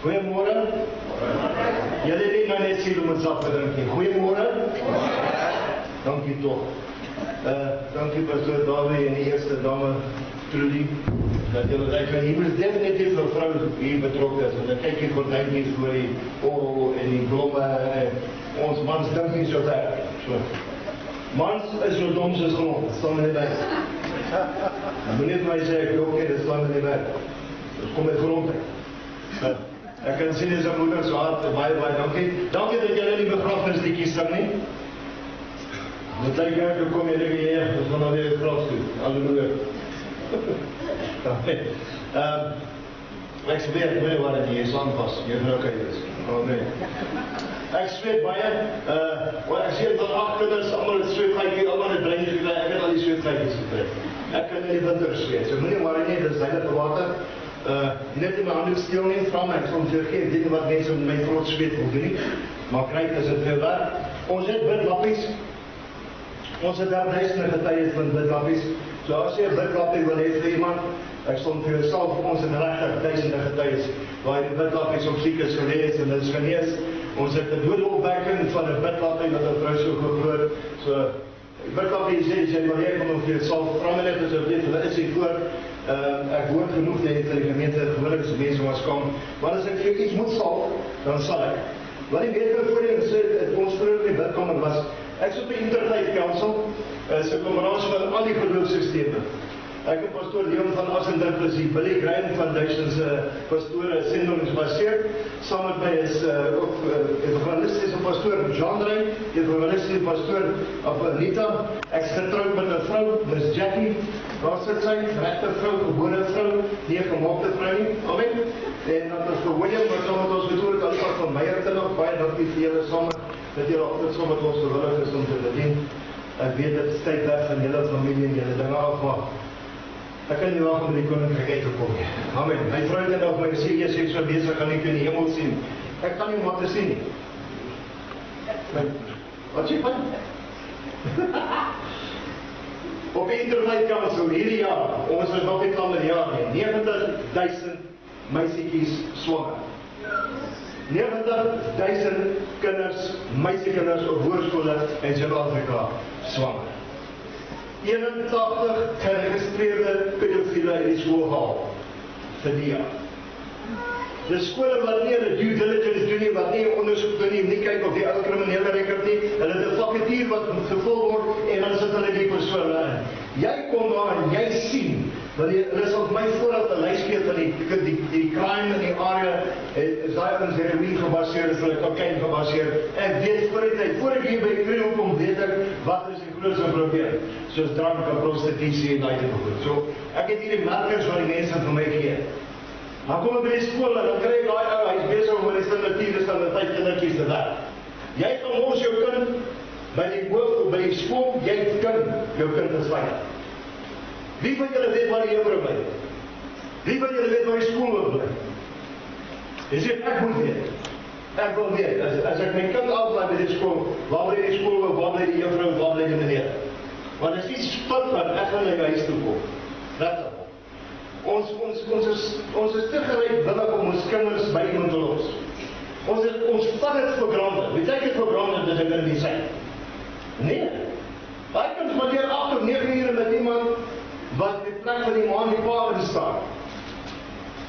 Goeiemorgen. Julle het nie nou net siel om ons afgedrink nie. Goeiemorgen. Dankie toch. Dankie pastoor Dawie en die eerste dame Trudy. Dat julle uitgaan. Hier is definitief een vrou hier betrokken is. Want dan kyk die gordijntjies voor die orgel en die blomme. Ons mans dink nie so ver. So. Mans is so dom soos grond. Staan in die weg. Dan moet net my sê, ek ook nie, dit staan in die weg. Dus kom met grond uit. Ek kan sien as 'n moeder so hard, baie dankie. Dankie dat julle die begrafnisliedjies sing nie. Moet jy gou kom jy weer, ons gaan nou weer graf toe. Halleluja. Ek sweer, moenie waar dit hier slaan vas. Jy nou kan jy. Amen. Ek sweet baie, ek sê dat 8 kinders almal het sweetgaatjie, almal het brein gekry. Ek het al die sweetgaatjies gekry. Ek kan in die winter sweet. So moenie maar nie, dis heilige water. Net in my handen stil nie, vra my, ek sal vir geen dit wat mense om my groot sweet wil doen nie. Maar kijk, is het veel daar. Ons het bidlappies. Ons het daar duisende getuies van bidlappies. So as jy 'n bidlappie wil hê vir iemand, ek stond vir jouself, ons het regtig duisende getuies, waar die bidlappies op siekes gelees en dit is genees. Ons het 'n doodopwekking van 'n bidlappie wat 'n vrou so gehoor. So, die bidlappie sê, as jy wil hê, kom ons vir jouself, vra my net asseblief, hulle is hier voor. Ek hoor genoeg net vir die gemeente, gewoonlik as mense was kom, maar as ek vir iets moet salf, dan sal ek. Wat die week voorheen gesê, ons vroeger in die bidkamer was, ek so op die Interfaith Council, is 'n kombinasie van al die geloofssysteme. Ek en pastoor Leon van Assenburg is die Billy Graham Foundation se pastore sendinggebaseerd. Saam met my is ook evangelistische pastoor Jean Rey, evangelistische pastoor Anita. Ek is getroud met 'n vrou, Miss Jackie. Daar sit sy, regte vrou, gebore vrou, nie 'n gemaakte vrou nie. Amen. En dan is vir William, wat saam met ons gedoen het, alpad van Meyer te nog, baie dankie vir julle saam, dat julle altyd saam met ons gewillig is om te bedien. Ek weet dit is tyd weg van julle familie en julle dinge af, maar ek kan nie wacht om die koninkryk uit te kom nie. Amen. My vrou het op my gesê, jy is so bezig, kan ek in die hemel sien. Ek kan nie wat te sien nie. Wat sê van? Op die Interfaith Council hierdie jaar, ons is nog nie klaar met die jaar nie, 90.000 meisiekies swanger. 90.000 kinders, meisiekinders op hoërskole in Suid-Afrika swanger. 81 geregistreerde pedofiele in die skool gehaal vir die jaar. Dis skole wat nie 'n due diligence doen nie, wat nie 'n ondersoek doen nie, nie kyk of die ou kriminele rekord nie, hulle het 'n vakutuur wat gevul word en dan sit hulle die persone in. Jy kom daar en jy sien, want hulle is op my vooraf 'n lys gee van die crime in die area, is daai ons heroïne gebaseer, is hulle kokain gebaseer. Ek weet voor ek hier by Kriel kom, weet ek wat is die grootste probleem, soos drank en prostitusie en daai tipe goed. So, ek het hier die markers wat die mense vir my gee. Dan kom ek by die skool en dan kry ek daai ou, hy is besig om met die standaard kindertjies te werk. Jy kan ons jou kind by die hoof, by die skool, jy kan jou kind verswyg. Wie van julle weet waar die juffrou bly? Wie van julle weet waar die skool bly? Jy sê, ek moet weet. Ek wil weet, as ek my kind aflaai by die skool, waar bly die skool, waar bly die juffrou, waar bly die meneer? Want as die spit van, ek gaan na huis toe kom. Dat Ons is te gereedwillig om ons kinders by iemand te los. Ons vat het vir granted. Weet ek het vir granted dat ek in die sy? Nee. Hy kan spandeer 8 of 9 ure met iemand wat die plek van die ma en die pa in staan.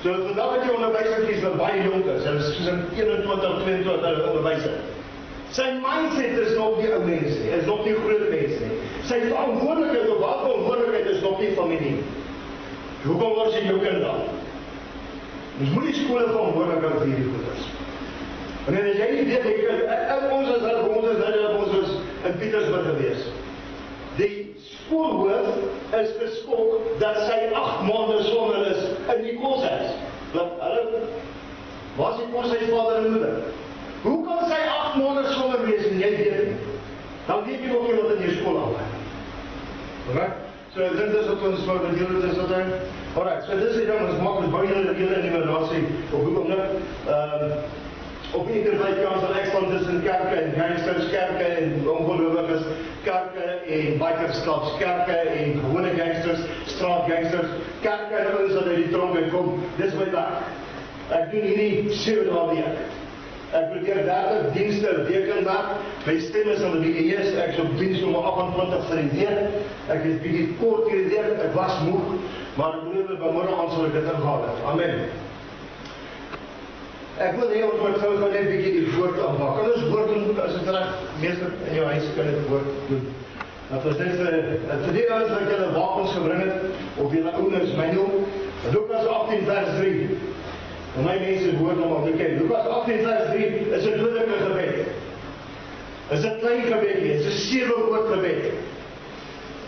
So vandag het die onderwysertjies wat baie jonk is, hulle is soos 21, 22 onderwyser. Sy mindset is nog nie ou mens nie, is nog nie groot mens nie. Sy verantwoordelikheid of wat verantwoordelikheid is nog nie familie. Hoekom was jy jou kind dan? Ons moet die skole verantwoordelikheid vir hierdie goed is. En as jy nie weet, ons was in Pietersburg gewees. Die skoolhoof is geskok dat sy 8 maande swanger is in die koshuis. Waar is die koshuis vader en moeder? Hoe kan sy 8 maande swanger wees en jy weet nie? Dan weet jy ook nie wat in jou skool aangaan. Alright? So dit is wat ons wou dat julle dit sal. Alright, so dis die ding, ons maak ons bou julle in die relasie op hoekom nou. op die intervallkans van ekstand tussen kerke en gangsters, kerke en ongelowiges, kerke en bikersklubs, kerke en gewone gangsters, straatgangsters, kerke en ouens wat uit die tronk uitkom. Dis my werk. Ek doen hierdie 7 dae 'n week. Ek probeer 30 dienste 'n week inwerk. My stem is al 'n bietjie eers, ek is op diens om 28 vir die week. Ek is bietjie kort hierdie week, ek was moeg, maar ek glo vanmôre aan sal ek dit inhaal. Amen. Ek wil hê ons moet gou net 'n bietjie die woord aanpak. Kan ons woord doen as dit reg meester in jou huis kan dit woord doen. Dat ons dit vir die ouens wat julle wapens gebring het op julle ouers manual. Lukas 18 vers 3. En my mense woord om op te kyk. Lukas 18 vers 3 is 'n dodelike gebed. Is 'n klein gebedjie, is 'n 7 woord gebed.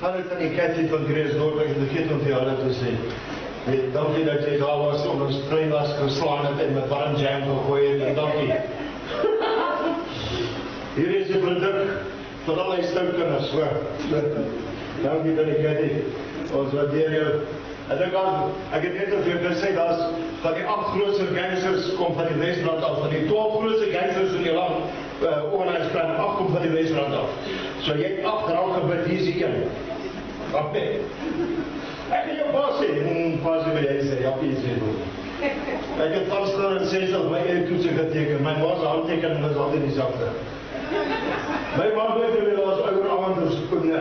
Gaan dit aan die Catholic van Grace Noord ek vergeet om vir julle te sê. Dankie dat jy daar was om ons trein was geslaan het en met warm jam gegooi het en dankie. Hier is 'n produk vir al my stout-kinders, so. Dankie dat jy dit ons waardeer jou. Ek het net of jy gesê daar's van die 8 grootste gangsters kom van die Wesrand af, van die 12 grootste gangsters in die land, organiseer 8 kom van die Wesrand af. So jy het 8 raak gebid, hier is die een. Amen. Ek het jou pas sê, pas wat jy sê, ja, jy sê goed. Ek het vanstel en 60 my eie toetse geteken, my ma's handtekening is altyd dieselfde. My ma weet jy was ouer aand of skoon nie.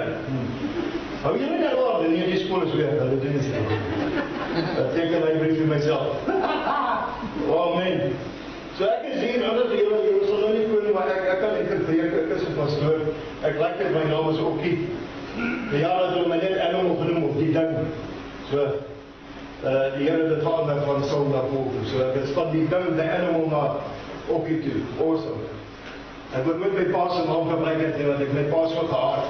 Hou jy nie daar, nie die skool is weer, hulle doen nie. Dat teken my brief vir myself. Amen. So ek is hier, julle sal nou nie kon nie, maar ek kan interpreek, ek is 'n pastoor, ek like dit, my naam is Okkie. Die jare het hulle my net animal genoem op die ding. So, die Here het dit verander van son na boven. So ek is van die ding, die animal na Okkie toe. Awesome. Ek moet met my pa se naam gebruik het, want ek my pa so gehaat.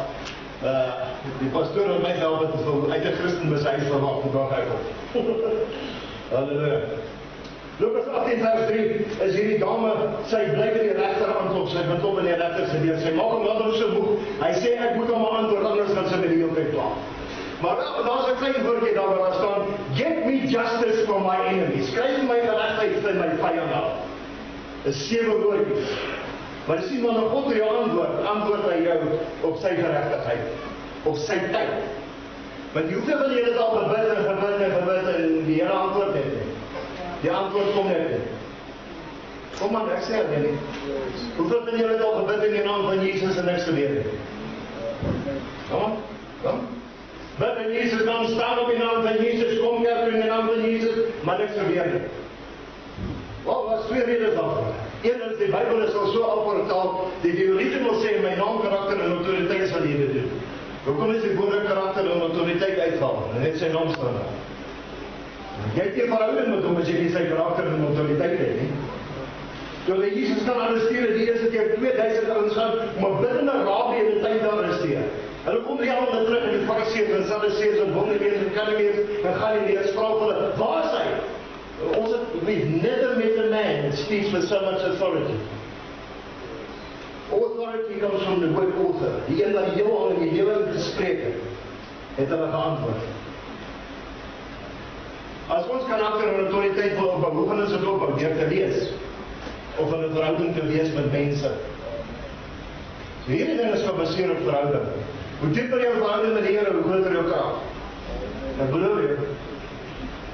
Die pastoor het my gehelp het uit 'n Christen besluit vanaf vandag uit op. Halleluja. Lukas 18 vers 3 is hierdie dame, sy bly by die regterhand op, sy bid op in die regter se deur. Sy maak hom later so moeg. Hy sê ek moet hom antwoord anders gaan sy met die hele tyd pla. Maar daar's 'n klein woordjie daar waar staan, "Get me justice from my enemies." Skryf my geregtigheid vir my vyande. 'n 7 woordjies. Maar sien maar nou God jou antwoord hy jou op sy geregtigheid, op sy tyd. Want hoeveel van julle het al gebid en die Here antwoord net nie. Die antwoord kom net nie. Kom maar, ek sê dit nie. Hoeveel van julle het al gebid in die naam van Jesus en niks gebeur nie? Kom. Bid in Jesus naam, staan op die naam van Jesus, kom kerk in die naam van Jesus, maar niks gebeur nie. Wel, wat is 2 redes daarvoor? Een is die Bybel is al so alvertaal, die original sê my naam, karakter en autoriteit sal jy dit doen. Hoekom is die woorde karakter en autoriteit uitgehaal? Net sy naam staan daar. Jy het nie verhouding met hom as jy nie sy karakter en autoriteit het nie. Toe hulle Jesus kan arresteer, die eerste keer 2000 ouens gaan om 'n blind Arabië in die tuin te arresteer. Hulle kom die almal terug in die Fariseërs en Sadduseërs en wonderleers en kannemeers en gaan in die vra hulle, waar is hy? We've never met a man that speaks with so much authority. Authority comes from the word author. Die een wat jou al in die lewe gespreek het hulle geantwoord. As ons karakter en autoriteit wil opbou, hoe gaan ons dit opbou? Deur te lees. Of in 'n verhouding te wees met mense. So hierdie ding is gebaseer op verhouding. Hoe dieper jou verhouding met die Here, hoe groter jou krag. Ek belowe jou.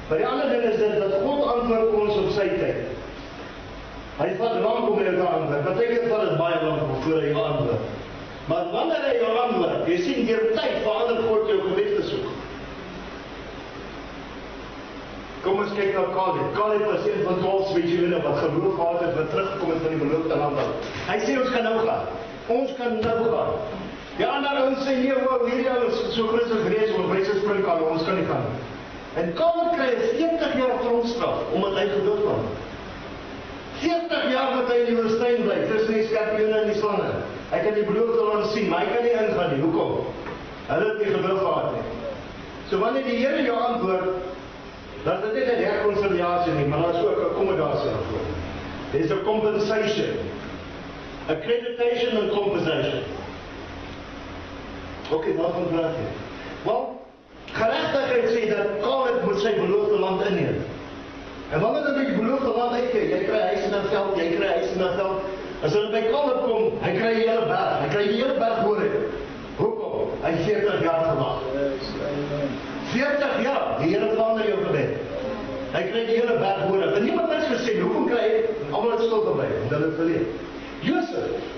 Maar die ander ding is dit, dat God antwoord ons op sy tyd. Hy vat lank om jou te antwoord. Beteken vat dit baie lank voor hy jou antwoord. Maar wanneer hy jou antwoord, jy sien deur tyd verander God jou gebed te soek. Kom ons kyk na Caleb. Caleb was een van 12 spesialiste wat geloof gehad het, wat teruggekom het van die beloofde land af. Hy sê ons kan nou gaan. Ons kan nou gaan. Die ander ouens sê nee, wou hierdie ouens so groot as vrees oor wyse springkane, ons kan nie gaan. En Caleb kry 40 jaar tronkstraf omdat hy geloof het. 40 jaar wat hy in die woestyn bly, tussen die skorpione en die slange. Hy kan die beloofde land sien, maar hy kan nie ingaan nie. Hoekom? Hulle het nie geloof gehad nie. So wanneer die Here jou antwoord, dan is dit nie 'n reconciliasie nie, maar daar is ook 'n akkommodasie daarvoor. There's a compensation. Accreditation and compensation. Okay, waarvan praat jy? Wel, geregtigheid sê dat Caleb moet sy beloofde land inneem. En wanneer hulle die beloofde land uitkyk, jy kry huis en geld, jy kry huis en geld. As hulle by Kaleb kom, hy kry die hele berg, hy kry die hele berg hoor hy. Hoekom? Hy 40 jaar gewag. 40 jaar, die Here verander jou gebed. Hy kry die hele berg hoor. En niemand mens gesê, hoekom kry hy? Almal het stil gebly, omdat hulle verleer.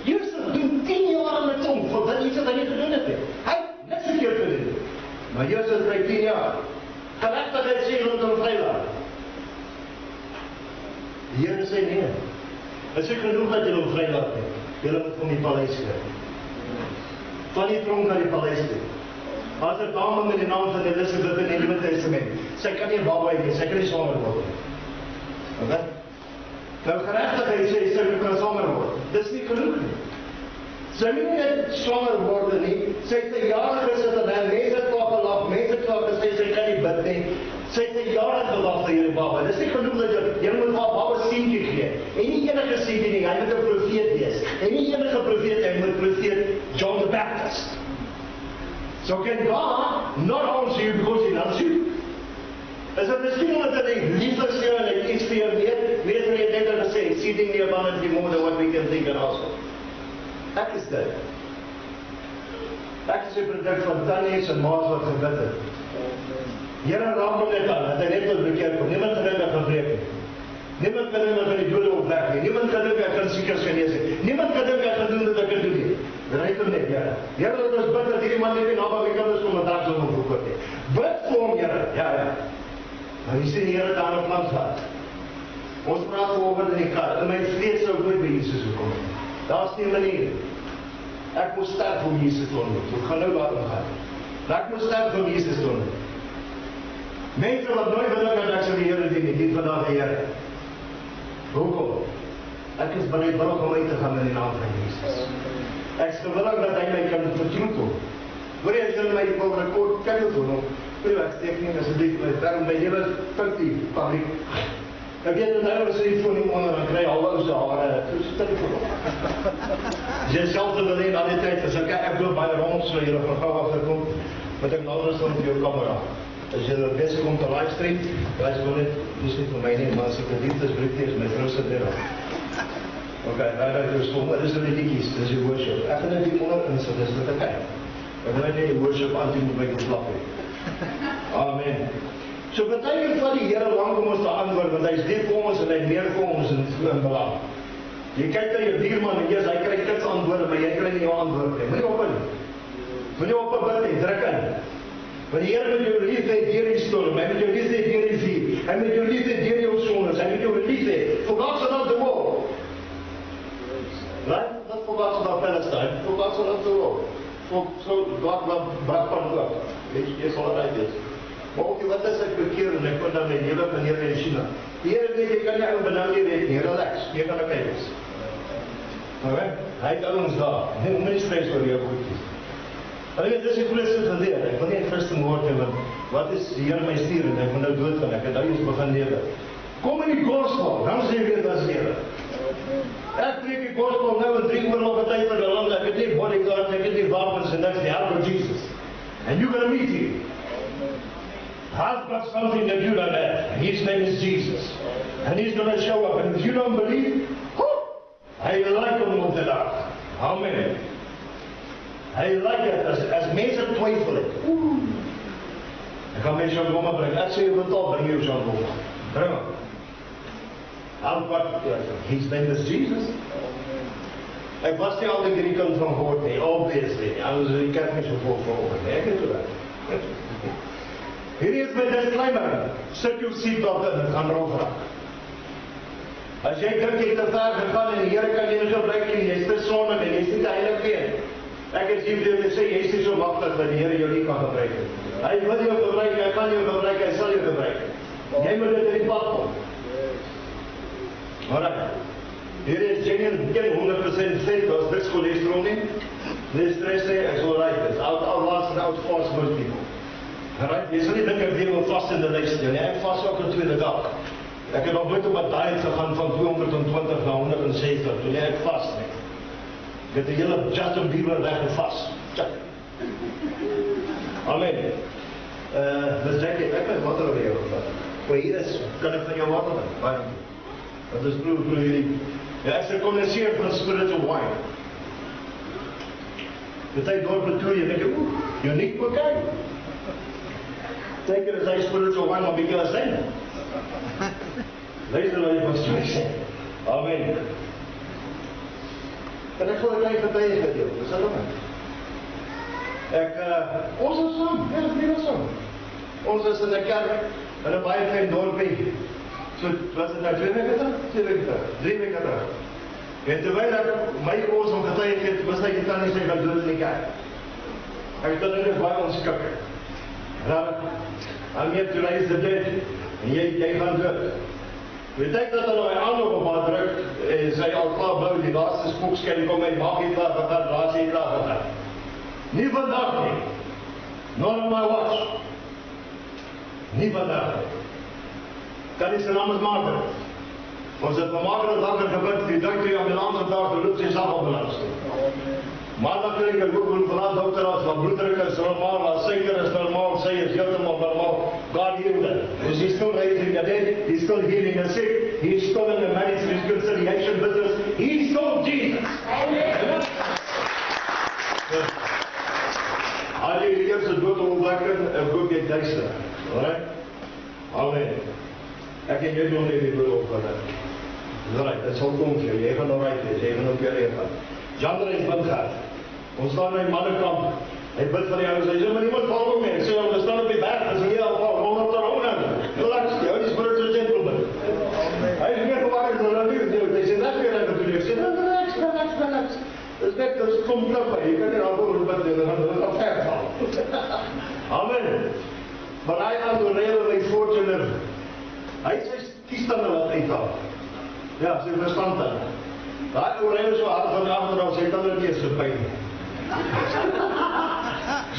Josef doen 10 jaar in die tronk, vir wat iets wat hy nie gedoen het. Hy het niks verkeerd gedoen. Maar Josef kry 10 jaar. Geregtigheid sê rondom vrylaat. Die Here sê nee. Is ek genoeg dat julle hom vrylaat nie? Julle moet van die paleis kry. Van die tronk na die paleis toe. As 'n dame met die naam van Elisabeth in die Nuwe Testament, sy kan nie 'n baba hê nie, sy kan nie swanger word nie. Okay? Nou geregtigheid sê sy kan swanger word. Dis nie genoeg nie. Sy moet nie net swanger word nie. Sy het 'n jaar gesit en mense het klaar gelag, mense het klaar gesê sy kan nie bid nie. Sy het 'n jaar gewag vir hierdie baba. Dis nie genoeg dat jy moet haar baba seentjie gee. En nie enige seentjie nie, hy moet 'n profeet wees. En nie enige profeet, hy moet profeet John the Baptist. So can God not answer you because he loves you? Is dit miskien omdat hy lief is jou en hy iets vir jou weet? Weet jy net al gesê, exceeding abundantly more than what we can think and ask. Ek is dit. Ek is 'n produk van tannies en ma's wat gebid het. Here raak hom net aan, dat hy net tot bekeer kom. Niemand kan hom gebreek nie. Niemand kan hom van die dode opwek nie. Niemand kan hom kan siekers genees nie. Niemand kan hom kan doen wat ek kan doen nie. Bereik hom net, Here. Here, laat ons bid dat hierdie man net nie naby my kinders kom en daar sal hom verkoop nie. Bid vir hom, Here. Ja. Maar jy sien die Here daar op land gehad. Ons praat vanoggend in die kar. In my vlees sou ek nooit by Jesus gekom het. Daar's nie 'n manier. Ek moet sterf om Jesus te ontmoet. Ek gaan nou daarom gaan. Ek moet sterf om Jesus te ontmoet. Mense wat nooit gedink het ek sou die Here dien, die vandag die Here. Hoekom? Ek is bereid om uit te gaan in die naam van Jesus. Ek is gewillig dat hy my kan vertroetel. Hoor jy, as jy my wil rekord, kan jy doen nog. Ek steek nie, asseblief, daarom my lewe vind die fabriek. Ek weet dat nou as jy die foon onder, dan kry al ou se hare, so stel ek voor op. As jy self te wil hê, na die tyd, as ek loop baie rond, so jy nog gauw afgekom, moet ek nou rust op jou kamera. As jy er best komt te livestream, wees wel net, dis nie vir my nie, maar as ek een liefdesbrief is, my vrou sit weer af. Ok, daar jou stom, dis die liedjies, dis die worship. Ek gaan net die onder insit, dis wat ek kyk. Ek wil net die worship aan die moet my geslap hê. Amen. So betekent van die Here lang om ons te antwoord, want hy is lief vir ons en hy meer vir ons in belang. Jy kyk na jou buurman en hy kry kids antwoorde, maar jy kry nie jou antwoord nie. Moenie op in. Moenie op bid nie, druk in. Want die Here moet jou lief hê deur die storm, hy moet jou lief hê deur die vuur, hy moet jou lief hê deur jou sondes, hy moet jou lief hê. For God so loved the world. Right? Not for God so loved Palestine, for God so loved the world. So God loved Brakpan. Jy sal dit weet. Maar ook wat as ek bekeer en ek kon dan my lewe kan neer in China. Die Here weet jy kan nie ou benou nie weet nie, relax, jy kan oké wees. Alright? Hy het al ons daar. Moenie stres oor jou goedjies. Alleen, dis die grootste geleer. Ek wil nie in Christen woord hê, want wat is die Here my stuur en ek moet nou doodgaan, ek het nou eens begin lewe. Kom in die gospel, dan sê jy weer dat is die Here. Ek preek die gospel nou in 3 oorlog tyd vir 'n land, ek het nie bodyguards, ek het nie wapens en niks, die help of Jesus. And you're going to meet him. I've got something that you don't have. His name is Jesus. And he's going to show up. And if you don't believe, hy like hom op die dag. Amen. Hy like het, as mense twyfel het. Ek gaan mense aan Rome bring. Ek sê jy betaal, bring jy aan Rome. Bring hom. I've got, his name is Jesus. Ek was nie al die Grieken van gehoord nie, obviously. I was in die kerk nie so volgende. Ek het toe. Hier is my disclaimer. Sit jou seatbelt in, het gaan rof raak. As jy dink jy het te ver gegaan en die Here kan jy nie gebruik nie, jy is te sondig en jy is nie te heilig nie. Ek het hier te sê, jy is nie so machtig dat die Here jou nie kan gebruik. Hy wil jou gebruik, hy kan jou gebruik, hy sal jou gebruik. Jy moet dit in die pad kom. Alright. Hier is genuine 100% fake, as niks cholesterol nie. Nee stress nie, ek sal right is. Outlast and outfast most people. Alright, jy sal nie dink ek weer wil vast in die lijst nie. Ek vast ook een tweede dag. Ek het nog nooit op 'n diet gegaan van 220 na 160, toen ek vast nie. Ek het die hele Justin Bieber weggevast. Amen. Dis Jackie, ek het water oor jou gevat. Voor hier is, kan ek van jou water dan? Baie dankie. Dat is broer hierdie. Ja, ek is gecondenseerd van spiritual wine. Die tyd door Pretoria, denk ek, uniek bekijk. Teken is hy spiritual wine, maar bietjie as hy. Luister wat jy van story sê. Amen. En ek wil 'n klein getuie gedeel, is dat ook? Ons is saam, ja, saam. Ons is in 'n kerk, in 'n baie klein dorpie. So, was dit nou 2 weke terug? 2 weke terug, 3 weke terug. En terwyl ek my kos om getuie gee, was hy kan nie sê wat doen in die kerk. Ek het dit baie onskik. Al meer to raise the dead, en jy gaan dood. Weet ek dat hulle my aanloop op haar druk, en sy al klaar blou, die laaste spookskelle kom uit, maak jy klaar gegaan, laat jy klaar gegaan. Nie vandag nie. Not on my watch. Nie vandag nie. Kan nie sy naam is Margaret. Ons het van Margaret langer gebid, die dink die ambulance daar, die loop sy self ambulance. Maandag kry ek 'n roep van dokter as van bloeddruk is normaal, as suiker is normaal, sy is heeltemal normaal. God healed her. Is he still raising the dead? He's still healing the sick. He's still in the marriage reconciliation business. He's still Jesus. Amen. Al die eerste dood ontdekken, en ook jy duister. Alright? Amen. Ek en jy doen nie die beloop van dit. Alright, dit sal kom vir jou. Jy gaan alright wees, jy gaan op jou gaan. Jander is bidgaard. Ons staan in die mannekamp. Hy bid vir die ouens, hy sê, maar niemand val om mee. Ek sê, ons staan op die berg, as jy al val, kom op daar onder. Relax, jou die spiritual gentleman. Hy is meer gewaard, hy sê, dat weer aan die ek sê, relax. Dis net, dis kom klippe, jy kan nie al voor bid, en dan gaan ver val. Amen. Maar hy gaan door reel my fortuner. Hy sê, kiestande wat uithaal. Ja, sy verstand dan. Daai oorlede so hard van die agteraf, sy kan dit nie so pyn nie.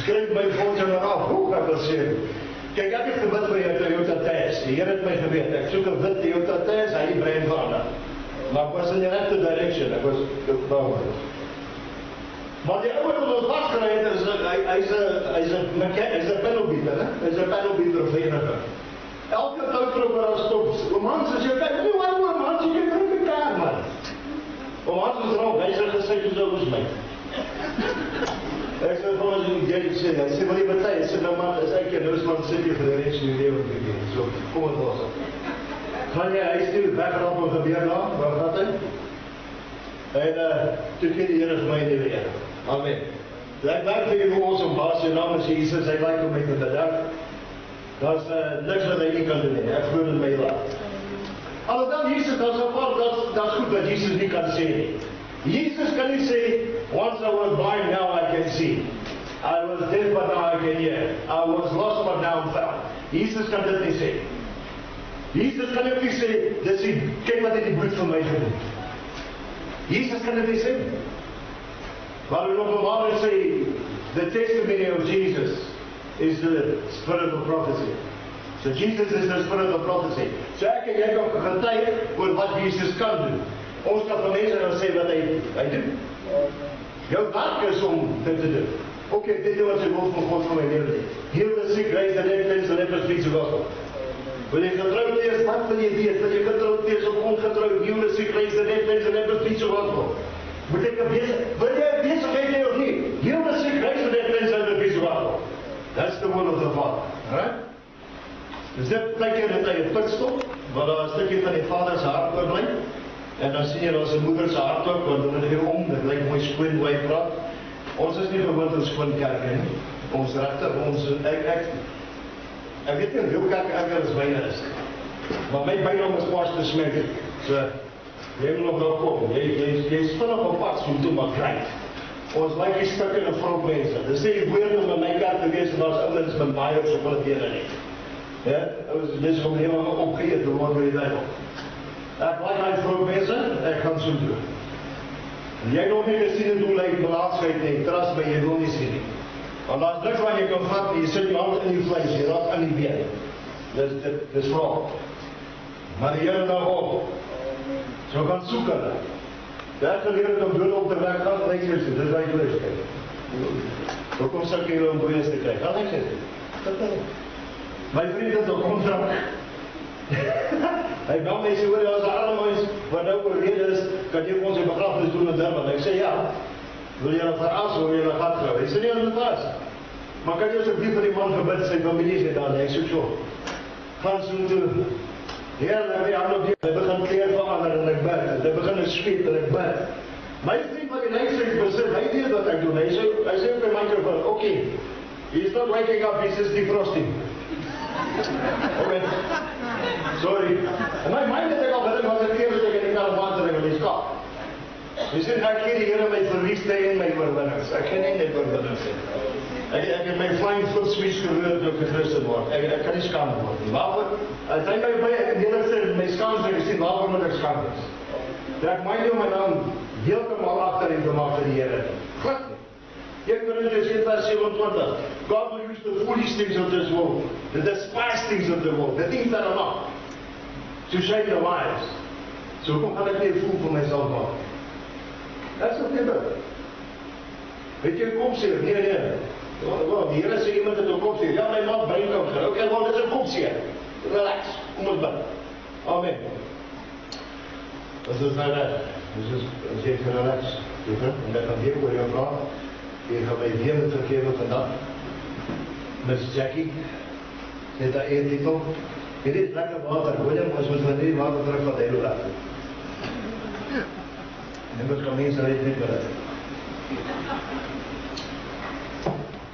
Skryf my fortuner af, hoe ek wil sê. Kyk, ek het gebid vir jou Toyota Taz. Die Here het my geweet, ek soek 'n wit Toyota Taz, hy die brein verander. Maar ek was in die regte direction, ek was maar die ouwe wat ons vastkry het, hy's 'n panelbeater, hè? Hy's 'n panelbeater vereniging. Elke touwtrop waar ons stop, man, as jy kyk, nie waar oor, man, jy kan druk 'n kaart, man. Man, is rond, hy sê gesê, soos my. Ek sê vir ons, hy sê, wil jy betaal? Hy sê, nou man, as ek jou Rusland sit jy vir die rest van die lewe te doen. So, kom het was. Gaan jy huis toe, wegrap en gebeur daar, waar gaat hy? En, toe gee die Here vir my in die weer. Amen. Ek werk vir jou ons om baas, jou naam is Jesus, hy like om my te bedank. Daar is niks wat hy nie kan doen, ek glo in my laat. Alhoewel Jesus, dat is goed wat Jesus nie kan sê nie. Jesus kan nie sê, once I was blind, now I can see. I was deaf, but now I can hear. I was lost, but now I'm found. Jesus kan dit nie sê. Jesus kan ook nie sê, kyk wat het die bloed vir my gedoen. Jesus kan dit nie sê. Maar in Openbaring sê, the testimony of Jesus is the spirit of prophecy. So Jesus is the spirit of prophecy. So ek en jy kan getuig oor wat Jesus kan doen. Ons kan van mense nou sê wat hy doen. Jou werk is om dit te doen. Okay, dit is wat sy wil van God van my lewe doen. Heal the sick, raise the dead, cleanse the lepers, preach the gospel. Wil jy getrouwd wees, wat wil jy weet? Wil jy getrouwd wees of ongetrouwd? Heal the sick, raise the dead, cleanse the lepers, preach the gospel. Moet ek wil jy besigheid hê of nie? Heal the sick, raise the dead, cleanse the lepers, preach the gospel. That's the will of the Father. Right? Dus dit plek jy dat hy 'n put stop, waar daar 'n stukkie van die Vader se hart oorbly. En dan sien jy daar se moeder se hart ook, want hulle hier om, dit lyk mooi skoon hoe hy praat. Ons is nie gewoond aan skoon kerke nie. Ons regter, ek weet nie hoe kerk erger as myne is. Maar my bynaam is Pastor Smith. So, jy moet nog wel kom. Jy is vinnig op pad so toe maar kry. Ons lyk die stukke en vrou mense. Dis nie woord om in my kerk te wees en daar's ouens met baie op so hulle dele nie. Ja, dis om helemaal opgeëet te word by die duivel. Ek like my vrou mense, ek gaan so doen. En jy nog nie gesien het hoe lyk belaatsheid nie, trust my, jy wil nie sien nie. Want daar's niks wat jy kan vat, jy sit jou hand in die vlees, jy raak aan die been. Dis vraag. Maar die Here nou op. So gaan soek hulle. Daar geleer het om dood op te werk, gaan lyk jy so, dis wat jy lees kyk. Hoekom sal jy om boeis te kry? Gaan lyk jy so. My vriend het ook kontrak. Hy bel my sê, hoor, as 'n arme mens wat nou oorlede is, kan jy ons 'n begrafnis doen in Durban? Ek sê ja. Wil jy nou veras of wil jy nou gat graf? Hy sê nie ons moet veras. Maar kan jy asseblief vir die man gebid, sy familie sê dan, ek sê so. Gaan so toe. Ja, dan weer aan op die, hy begin kleer verander en ek bid. Hy begin sweet en ek bid. My vriend wat die lynstreek besit, hy weet wat ek doen. Hy sê op die microphone, okay, he's not waking up, he's just defrosting. Okay, sorry. En my mind het ek al gedink, wat ek keer wat ek in die karavan in die skap. Hy sê, ek keer die Here my verliesde en my oorwinnings. Ek kan nie net oorwinnings sê. Ek het my flying foot switch gehoor toe ek Christen word. Ek kan nie skaam word nie. Waarvoor? As hy my by ek deel sê, my skaam sê, ek sê, waarvoor moet ek skaam wees? Ek mind jou my naam heeltemal agter en gemaak vir die Here. Glad nie. 1 Korintiërs 1:27. God will use the foolish things of this world, the despised things of the world, the things that are not, to shame the wise. So kom gaan ek nie 'n fool vir myself maak. That's what they do. Weet jy kopseer? Nee. Die Here sê iemand het 'n kopseer. Ja, my man breinkanker. Okay, wel dis 'n kopseer. Relax. Kom ons bid. Amen. Wat is nou dat? Dis as jy kan relax. En dan kan jy oor jou vra. Jy gaan my weer met verkeerde vandag. Miss Jackie. Dit daar eet titel. Dit is lekker water. Willem, ons moet van die water terug wat hy wil laat. En wat kan mense red nie vir dit.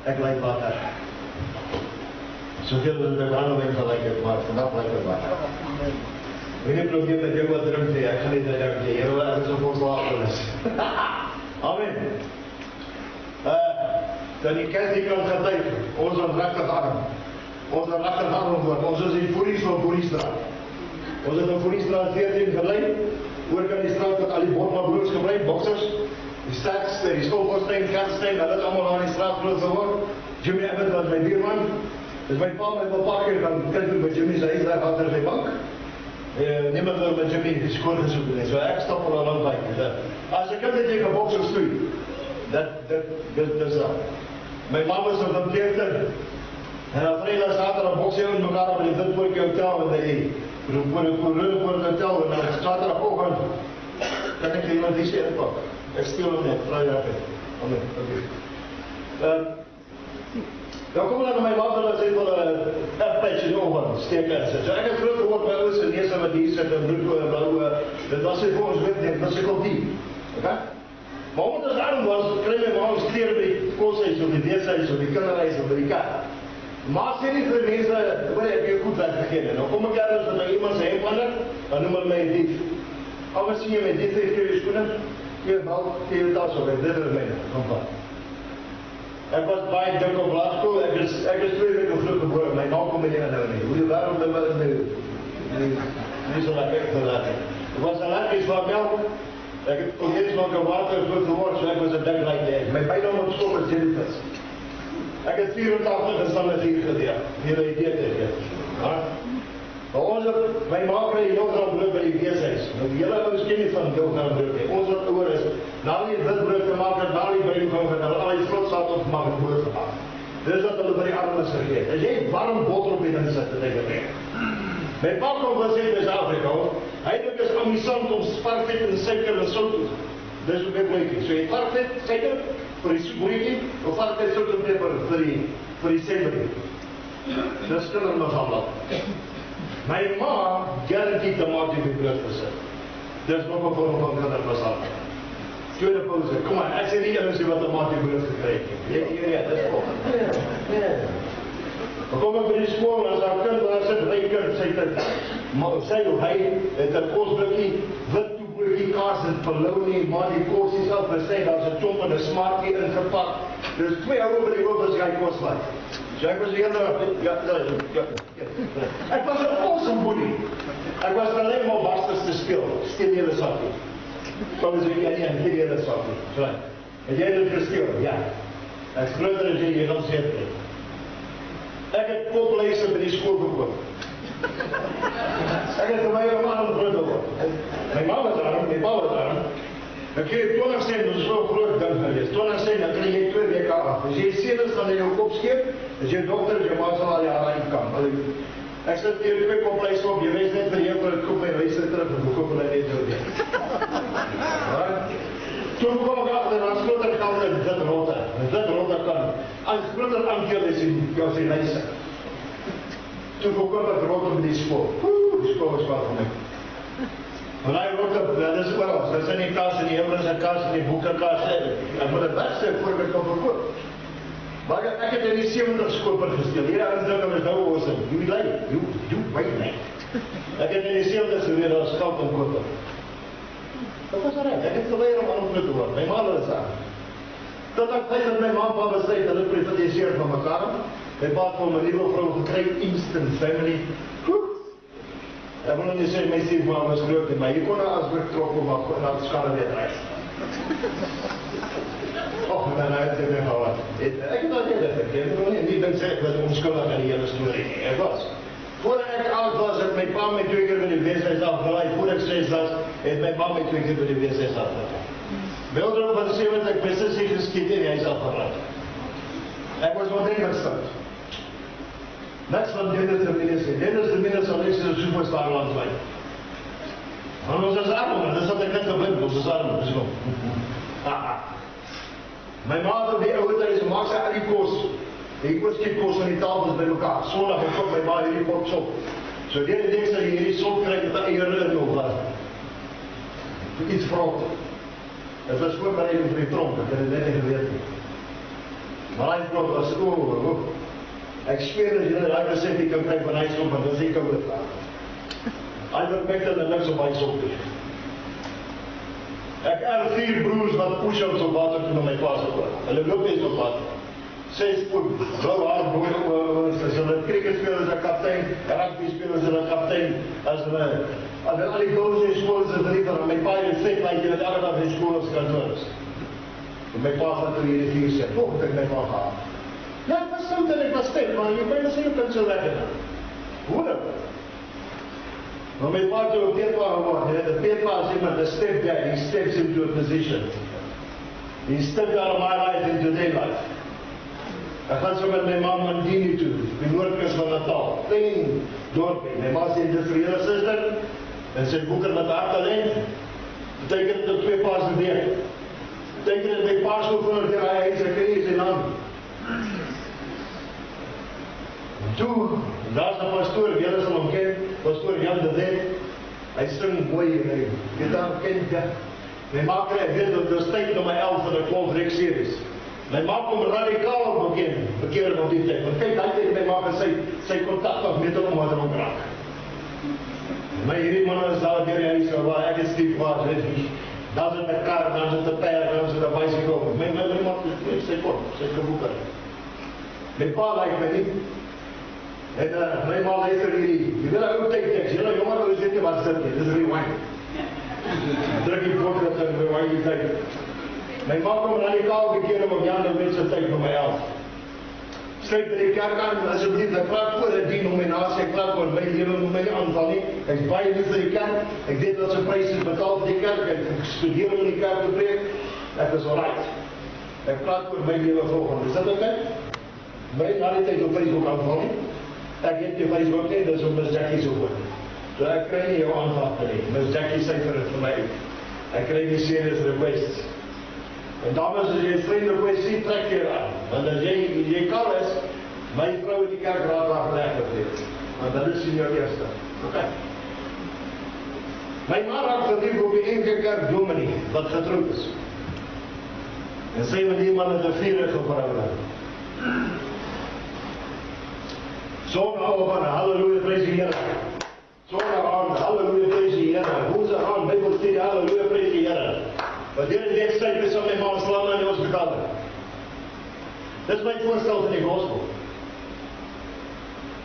Ek like water. Soveel as ek aan my gelyk het, maar vandag like ek water. Ek het probeer met jou wat drink sê, ek gaan nie dit dank sê, Here, ek is so vol water is. Amen. Dan die kerk kan getuig, ons regterarm. Ons regterarm word, ons is die voeries van Boeriestraat. Ons het in Boeriestraat 14 gelei, oor kan die straat met al die bordmabroers gebly, boksers, die sterkste, die Stolperstein, Kerstein, hulle het allemaal aan die straat groot geword. Jimmy Abbott was my buurman. Dus my pa met my pa keer gaan kyk by Jimmy se huis daar agter sy bank. Niemand wil met Jimmy die skool gesoek nie. So ek stap al lang by. As ek dit jy geboks of stoei, dis daar. My ma was op 'n teater. En dan Vrydag Saterdag boks jy met mekaar op die Witpoort hotel en die voor het hotel en dan Saterdagoggend kan ek iemand die sê inpak. Ek steel hom net Vrydag. Amen. Okay. Dan kom hulle na my water en sê hulle patch in oor steek en sê. So ek het groot geword by ouers en neus wat hier sit en bloed en blou. Dit was vir ons weet net, was ek op die. Okay? Maar omdat ons arm was, kry my ma ons klere by die koshuis of die weeshuis of die kinderhuis of by die kerk. Maar sê nie vir mense, hoor ek jou goed laat vergeet. Nou kom ek ergens dat nou iemand sy hemp ander, dan noem hulle my dief. Anders sien jy my dief, jy jou skoene, jy bal, jy jou tas op, dit is my, kom van. Ek was baie dik op laerskool, ek is 2 weke vroeg gebore, my naam kom nie nou nie. Hoe waarom dan wel nie so lekker gelaat. Ek was allergies vir melk. Ek het opeens van water groot geword, so ek was 'n ding like that. My bynaam op skool was Jellyfish. Ek het 84 gestaan as hier gedeel. Hier het jy dit. Maar ons my ma kry yoghurt brood by die weeshuis. Nou die hele ou ken nie van yoghurt brood nie. Ons wat ouer is, nou nie wit brood gemaak het, nou nie by die gang en hulle al die vlotsaad opgemaak en brood gemaak. Dis wat hulle by die armes gegee het. As jy warm botter op die ding sit, dan denk ek. My pa kom van Suid-Afrika, eintlik is amusant om sparkvet en suiker en sout. Dis ook baie moeilik. So jy sparkvet, suiker vir die soetbroodjie, of sparkvet sout en peper vir die sandwich. Dis kindermasala. My ma guaranteed tomato die brood gesit. Dis nog 'n vorm van kindermasala. Tweede pauze. Kom maar, ek sê nie eens wat tomato brood gekry het nie. Ja, dis vol. Ja. Dan kom ek by die skool en as daar kind daar sit, ry kind, sy of hy het 'n kosblikkie, wit toebroodjie, kaas en polony, maar die kos is al versê, daar's 'n chomp en 'n smaakkie ingepak. Dis 2 euro by die hoof as jy kos vat. So ek was hier ja. Ek was 'n awesome boelie. Ek was alleen maar basters te speel, steel hele sakkie. Kom eens weer nie aan die hele sakkie. So. En jy het dit gesteel, ja. As groter as jy gaan sê. Ek het popleise by die skool gekoop. Ek het vir my man groot geword. My ma was daar, my pa was daar. Ek kreeg 20 sent, dit is so groot ding geweest. 20 sent, dan kry jy 2 weke af. As jy seens dan in jou kop skeep, as jy dokter, jy maak sal al jare inkom. Ek sit hier 2 popleise op, jy weet net vir jou vir 'n koop met wit rotte. Met wit rotte kan groter aandeel is in jou sy lyse. Toe verkoop ek rotte met die skool. Die skool is wat van my. Maar hy rotte, dit is oral. Dit is in die kas, in die hemelse kas, in die boekenkas. Ek moet het wegsteek voor ek kan verkoop. Maar ek het in die 70 skoper gesteel. Hier aan dink ek is nou awesome. You like, you wait me. Ek het in die 70 geweer as geld om koop. Dat was reg. Ek het geweier om aan te word. My ma was daar. Tot ek feit dat my ma en pa besluit hulle privatiseer van mekaar. My pa het vir my nuwe vrou gekry, instant family. Ek wil nie sê my stiefma was groot, maar hier kon as betrok om na die skade weer reis. Och, dan het ek my gehad. Ek het dat eerder verkeerd, nie ben sê ek was onskuldig aan die hele storie nie. Ek was. Voordat ek oud was, het my pa my 2 keer by die weeshuis afgelaai. Voordat ek 6 was, het my pa my 2 keer by die weeshuis afgelaai. Beeldrop van 70 by sissie geskiet en hy is afgelaai. Ek was nog dringend stout. Niks van Dennis de Minnes sê. Dennis de Minnes sal niks in die superstar landswyd. Want ons is arm, dis wat ek net geblind, ons is arm, dis kom. My ma het op die oude tyd, maak sy al die kos. Die oorskiepkos van die tafels by mekaar. Sondag het kom my ma hierdie pot sop. So die ding sal jy hierdie sop kry met 'n eiere in nog wat. Iets vrot. Dit was voorbereid vir die tronk, ek het dit net nie geweet nie. Maar hy vrot was ek zweer dat jy daai resepte kan kry van hy sop, want dit is nie koude vraag. Hy verpek dat niks op hy sop doen. Ek het 4 broers wat push-ups op water toe na my plaas gekoop. Hulle loop eens op water. 6 voet, blauw haar, as hulle cricket speel as 'n kaptein, rugby speel as 'n kaptein, as hulle al die goals in skool is drie van my pa het sê, like jy het elke dag in skool as kantoors. En my pa het toe hierdie 4 sê, toch het ek my pa gehad. Ja, ek was soud en ek was sterk, maar jy kan sê, jy kan so lekker dan. Hoe dan? Maar my pa toe op peetpa geword, the peetpa is iemand, the stepdad, he steps into a position. He stepped out of my life into their life. Ek gaan so met my ma Mandini toe, die noordkus van Natal, klein dorpie. My ma is die industriële suster, en sy boeker met haar talent, beteken het op 2 paas per week. Beteken het my paas gevoel dat hy sy knie sy naam. Toe, daar is 'n pastoor, julle sal hom ken, pastoor Jan de Wet, hy sing mooi, jy daar ken ja. My ma kry weet dat dit tyd na my 11 van 'n klomp rekseries. My ma kom radikaal bekeer op die tyd. Want kyk, daai tyd my ma gesê, sy kontak af met hom wat hom raak. My hierdie man is daar deur die huis waar ek is stief was, weet jy. Daar is 'n kar, daar is 'n perd, daar is 'n bicycle. My ma is sy kort, sy kaboeker. My pa like my nie. En my ma luister hierdie, jy wil 'n ou tyd teks, julle jonger ouens weet nie wat dit is, dis rewind. Druk die pot dat hy rewind die tyd. My ma kom radikaal bekeer om Jan de Wet se tyd vir my 11. Sluit by die kerk aan, asseblief, ek praat oor 'n denominasie, ek praat oor my lewe, moet my nie aanval nie. Ek is baie lief vir die kerk, ek weet wat sy pryse is betaal vir die kerk, ek studeer om in die kerk te preek, ek is alright. Ek praat oor my lewe volgende, is dat oké? My na die tyd op Facebook aanval nie. Ek het die Facebook nie, dis op Miss Jackie so goed. So ek kry nie jou aanval nie, Miss Jackie syfer het vir my uit. Ek kry die serious requests. En dames, as jy vriende kwestie, trek hier aan. Want as jy kan is, my vrou in die kerk raad af lekker weet. Want dat is in jou eerste. Okay. My ma raak verlief op die enige kerk dominee, wat getrouwd is. En sy met die man het 'n vurige verhouding. Sondag aan, halleluja, prys die Here. Sondag aan, halleluja, prys die Here. Woensdag aan, Bybelstudie, halleluja, prys die Here. Want hierdie wedstryd is om my ma slaan in die hospitaal. Dis my voorstel van die gospel.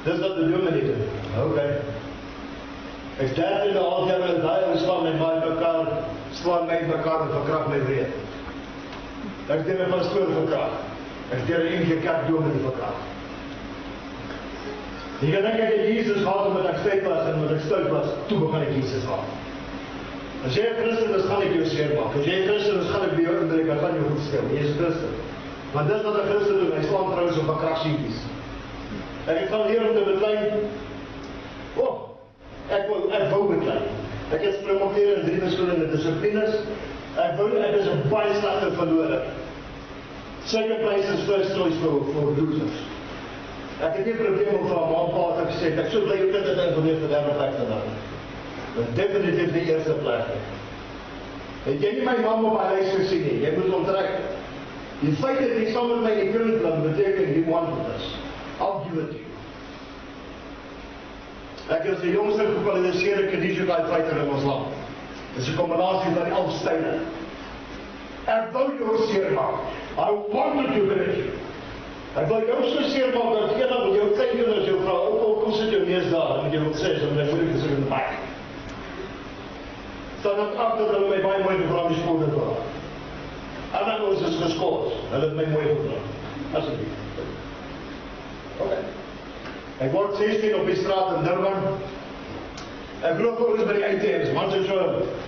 Dis wat die dominee doen. Okay. Ek dink in die algemeen en daai slaan my ma mekaar, slaan my mekaar en verkrag my wreed. Ek dink 'n pastoor verkrag. Ek dink 'n enige kerk dominee verkrag. Jy kan dink ek het Jesus haat omdat ek styf was en omdat ek stout was, toe begin ek Jesus haat. As jy 'n Christen is, gaan ek jou seermaak. As jy 'n Christen is, gaan ek by jou inbreek, ek gaan jou goed stil. Jy is 'n Christen. Want dis wat 'n Christen doen, hy slaan vrouens op verkragsiekies. En ek gaan leer om te beklei. Ek wou beklei. Ek het promoveer in 3 verskillende dissiplines. Ek is 'n baie slegte verlorer. Second place is first choice for losers. Ek het nie 'n probleem om vir my pa te sê, ek sou bly jou kind het ingeneem vir derde plek te dan. Want definitief die eerste plek. Het jy nie my mam op haar huis gesien nie, jy moet onttrek. Die feit dat jy saam met my in die kringplan beteken, you want this. I'll give it to you. Ek is die jongste gekwalifiseerde Kennedy's fighter in ons land. Dit is 'n kombinasie van die 11 style. Ek wou jou seermaak. I wanted to hurt you. Ek wil jou so seermaak dat eendag met jou kleinkinders, jou vrou, kom sit jou neus daar, en jy wil sê, so my moeder gesit in die bak. Staan ek agter dat hulle my baie mooi gevra die skool te vra. En dan is het geskoord. Hulle het my mooi gevra. Asseblief. Oké. Ek word 16 op die straat in Durban. Ek loop oor by die ATM's, man het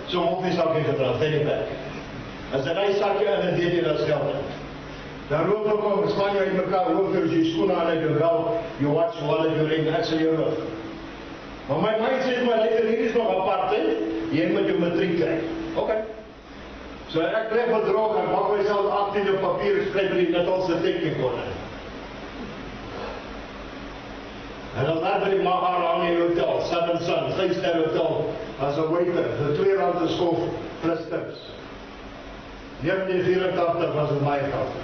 so hoffiesakkie gedra, take it back. As hy ry sakkie in en deed jy dat geld in. Dan loop ek om, span jy in mekaar, loop jy skoene aan uit jou bel, jou watch, wallet, jou ring, ek sal jou rug. Maar my mind sê my, hier is nog apart, jy moet jou matriek kry. Oké. So ek tref bedrog, ek maak myself 18 op papier, skryf in die net ons die teken kon. En dan daar by die Mahara aan die hotel, Seven Sun, 5-ster hotel, as 'n waiter, vir R2 'n skof, plus tips. 1984 was het baie geld.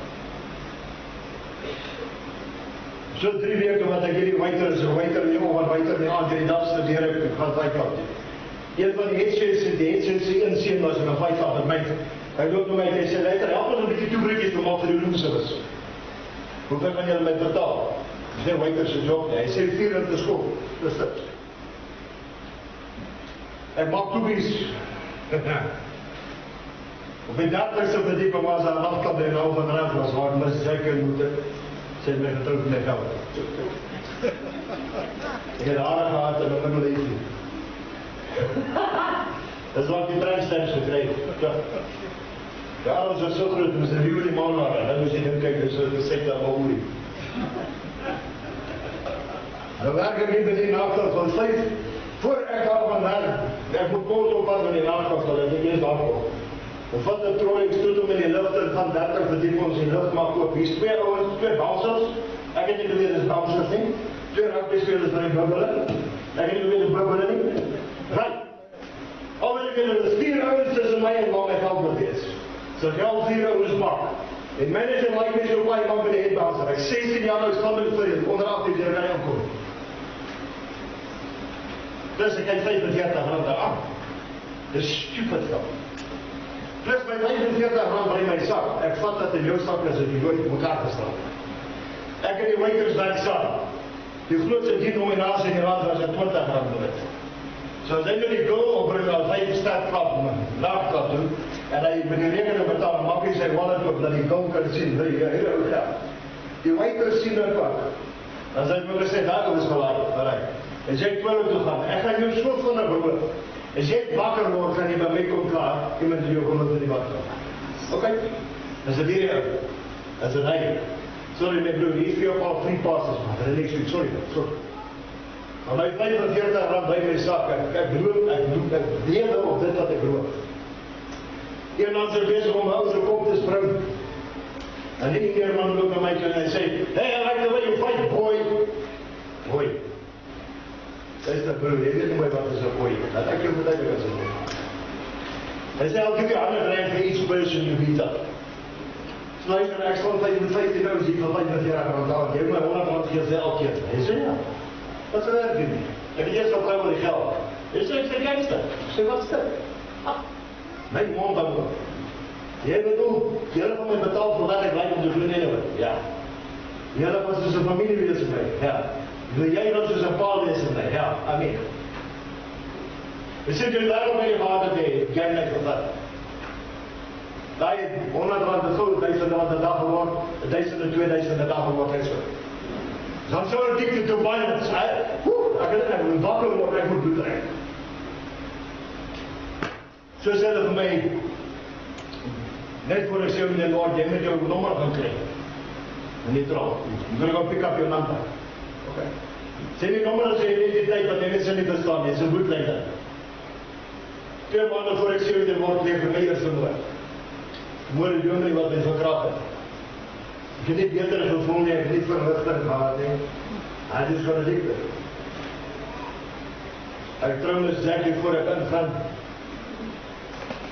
So 3 weke wat ek hierdie waiter is, 'n waiter nie, of 'n waiter nie, aan die dag studeer ek, gaan baie kant. Een van die headshades inseën was in 'n fight af met my. Hy loop na my en hy sê, luister, help ons 'n bietjie toebroodjies te maak vir die roomservice. Hoeveel gaan julle my betaal? Dis nie waiter se job nie. Hy sê R4 'n skof, dis dit. Ek maak toebies. Op die 30ste verdieping was daar 'n nagklub in Hou van Rand was waar mis zeker moet sê my getroud met geld. Ek het aardig gehad en nog nie lees nie. Dis wat die treinstamps gekry het. Ja, ons was so groot, ons het die man daar en dan moes jy nou kyk, dis so gesê dat maar olie. Nou werk ek nie by die nagklub van 5 voor ek daar van werk. Ek moet kort op aan die nagklub, dat ek eers daar kom. Ons vat 'n trooi, ek stoot hom in die lug en van 30 verdiepings in die lug maak oop. Hier's 2 ouens, 2 bouncers. Ek het nie geweet dis bouncers nie. 2 rugbyspelers van die bubbele. Ek het nie geweet dis bubbele nie. Right. Alweer ek het 4 ouens tussen my en waar my geld moet wees. So geld 4 ouens maak. Die manager like my so baie man by die head bouncer. Ek 16 jaar nou staan met die vriend, onder 18 jaar kan hy omkom. Dus ek het 45 rand aan. Dis stupid geld. Plus my 45 rand by my sak. Ek vat dat in jou sak is, die nooit mekaar gestaan. Ek het die waiters werk saam. Die grootste denominasie in die land was 20 rand bewit. So as hy met die girl opbring, als hy die stad klap, nachtklap doen, en hy met die rekening betaal, maak hy sy wallet op, dat die girl kan sien, hier ou geld. Die waiters sien dat wat. Dan sê hy my gesê, daar is gelijk. En sê ek wil toe gaan, ek gaan jou so van 'n brood. As jy wakker word, gaan jy by my kom klaar, iemand die jou gewoon in die wakker. Oké, is dit hier, is dit hy. Sorry my broer, hier is vir jou al 3 passes, maar dit is niks, sorry. Maar my 45 rand by my sak, ek lewe op dit wat ek beloof. Een man is bezig om my oude kop te spring. En die keer man loop na my toe en hy sê, hey, I like the way you fight, boy. Boy. Dis die broer, jy weet nie my wat is 'n boy. Dat ek jou verduidelik as 'n boy. Hy sê, I'll give you 100 rand for each person you beat up. So luister, ek sal 15 nou sê, van 45 rand aan. Jy moet my 100 rand gee vir elke keer. Hy sê, ja. Wat sal werk doen? Ek het eers op gou oor die geld. Hy sê, ek sê gangster. Ek sê, wat is dit? My mond dan ook. Jy bedoel, julle gaan my betaal vir wat ek lyk om te doen en wat? Ja. Julle was soos 'n familie wees vir my. Ja. Wil jy dan soos 'n pa wees vir my? Ja, amen. Ek sê jy daarom by die vader die gaan net gevat. Daai 100 rand te gou, 1000 rand 'n dag geword, 1000 en 2000 'n dag geword het so. Dan sou ek dik te violence. Ek moet wakker word, ek moet bloed trek. So sê hulle vir my, net voor ek sê om die Lord, jy moet jou nommer gaan kry. En die trouw. Jy wil gaan pick up jou number. Okay. Sê die nommer as jy identiteit, want jy weet sy nie verstaan, jy is 'n bloedleider. 2 maande voor ek sê om die Lord, leef vir my eerste moord. Moord die jongerie wat my verkragt het. Ek het nie beter gevoel nie, ek het nie verligting gehad nie. I just got addicted. Ek trouw met Jackie voor ek ingaan.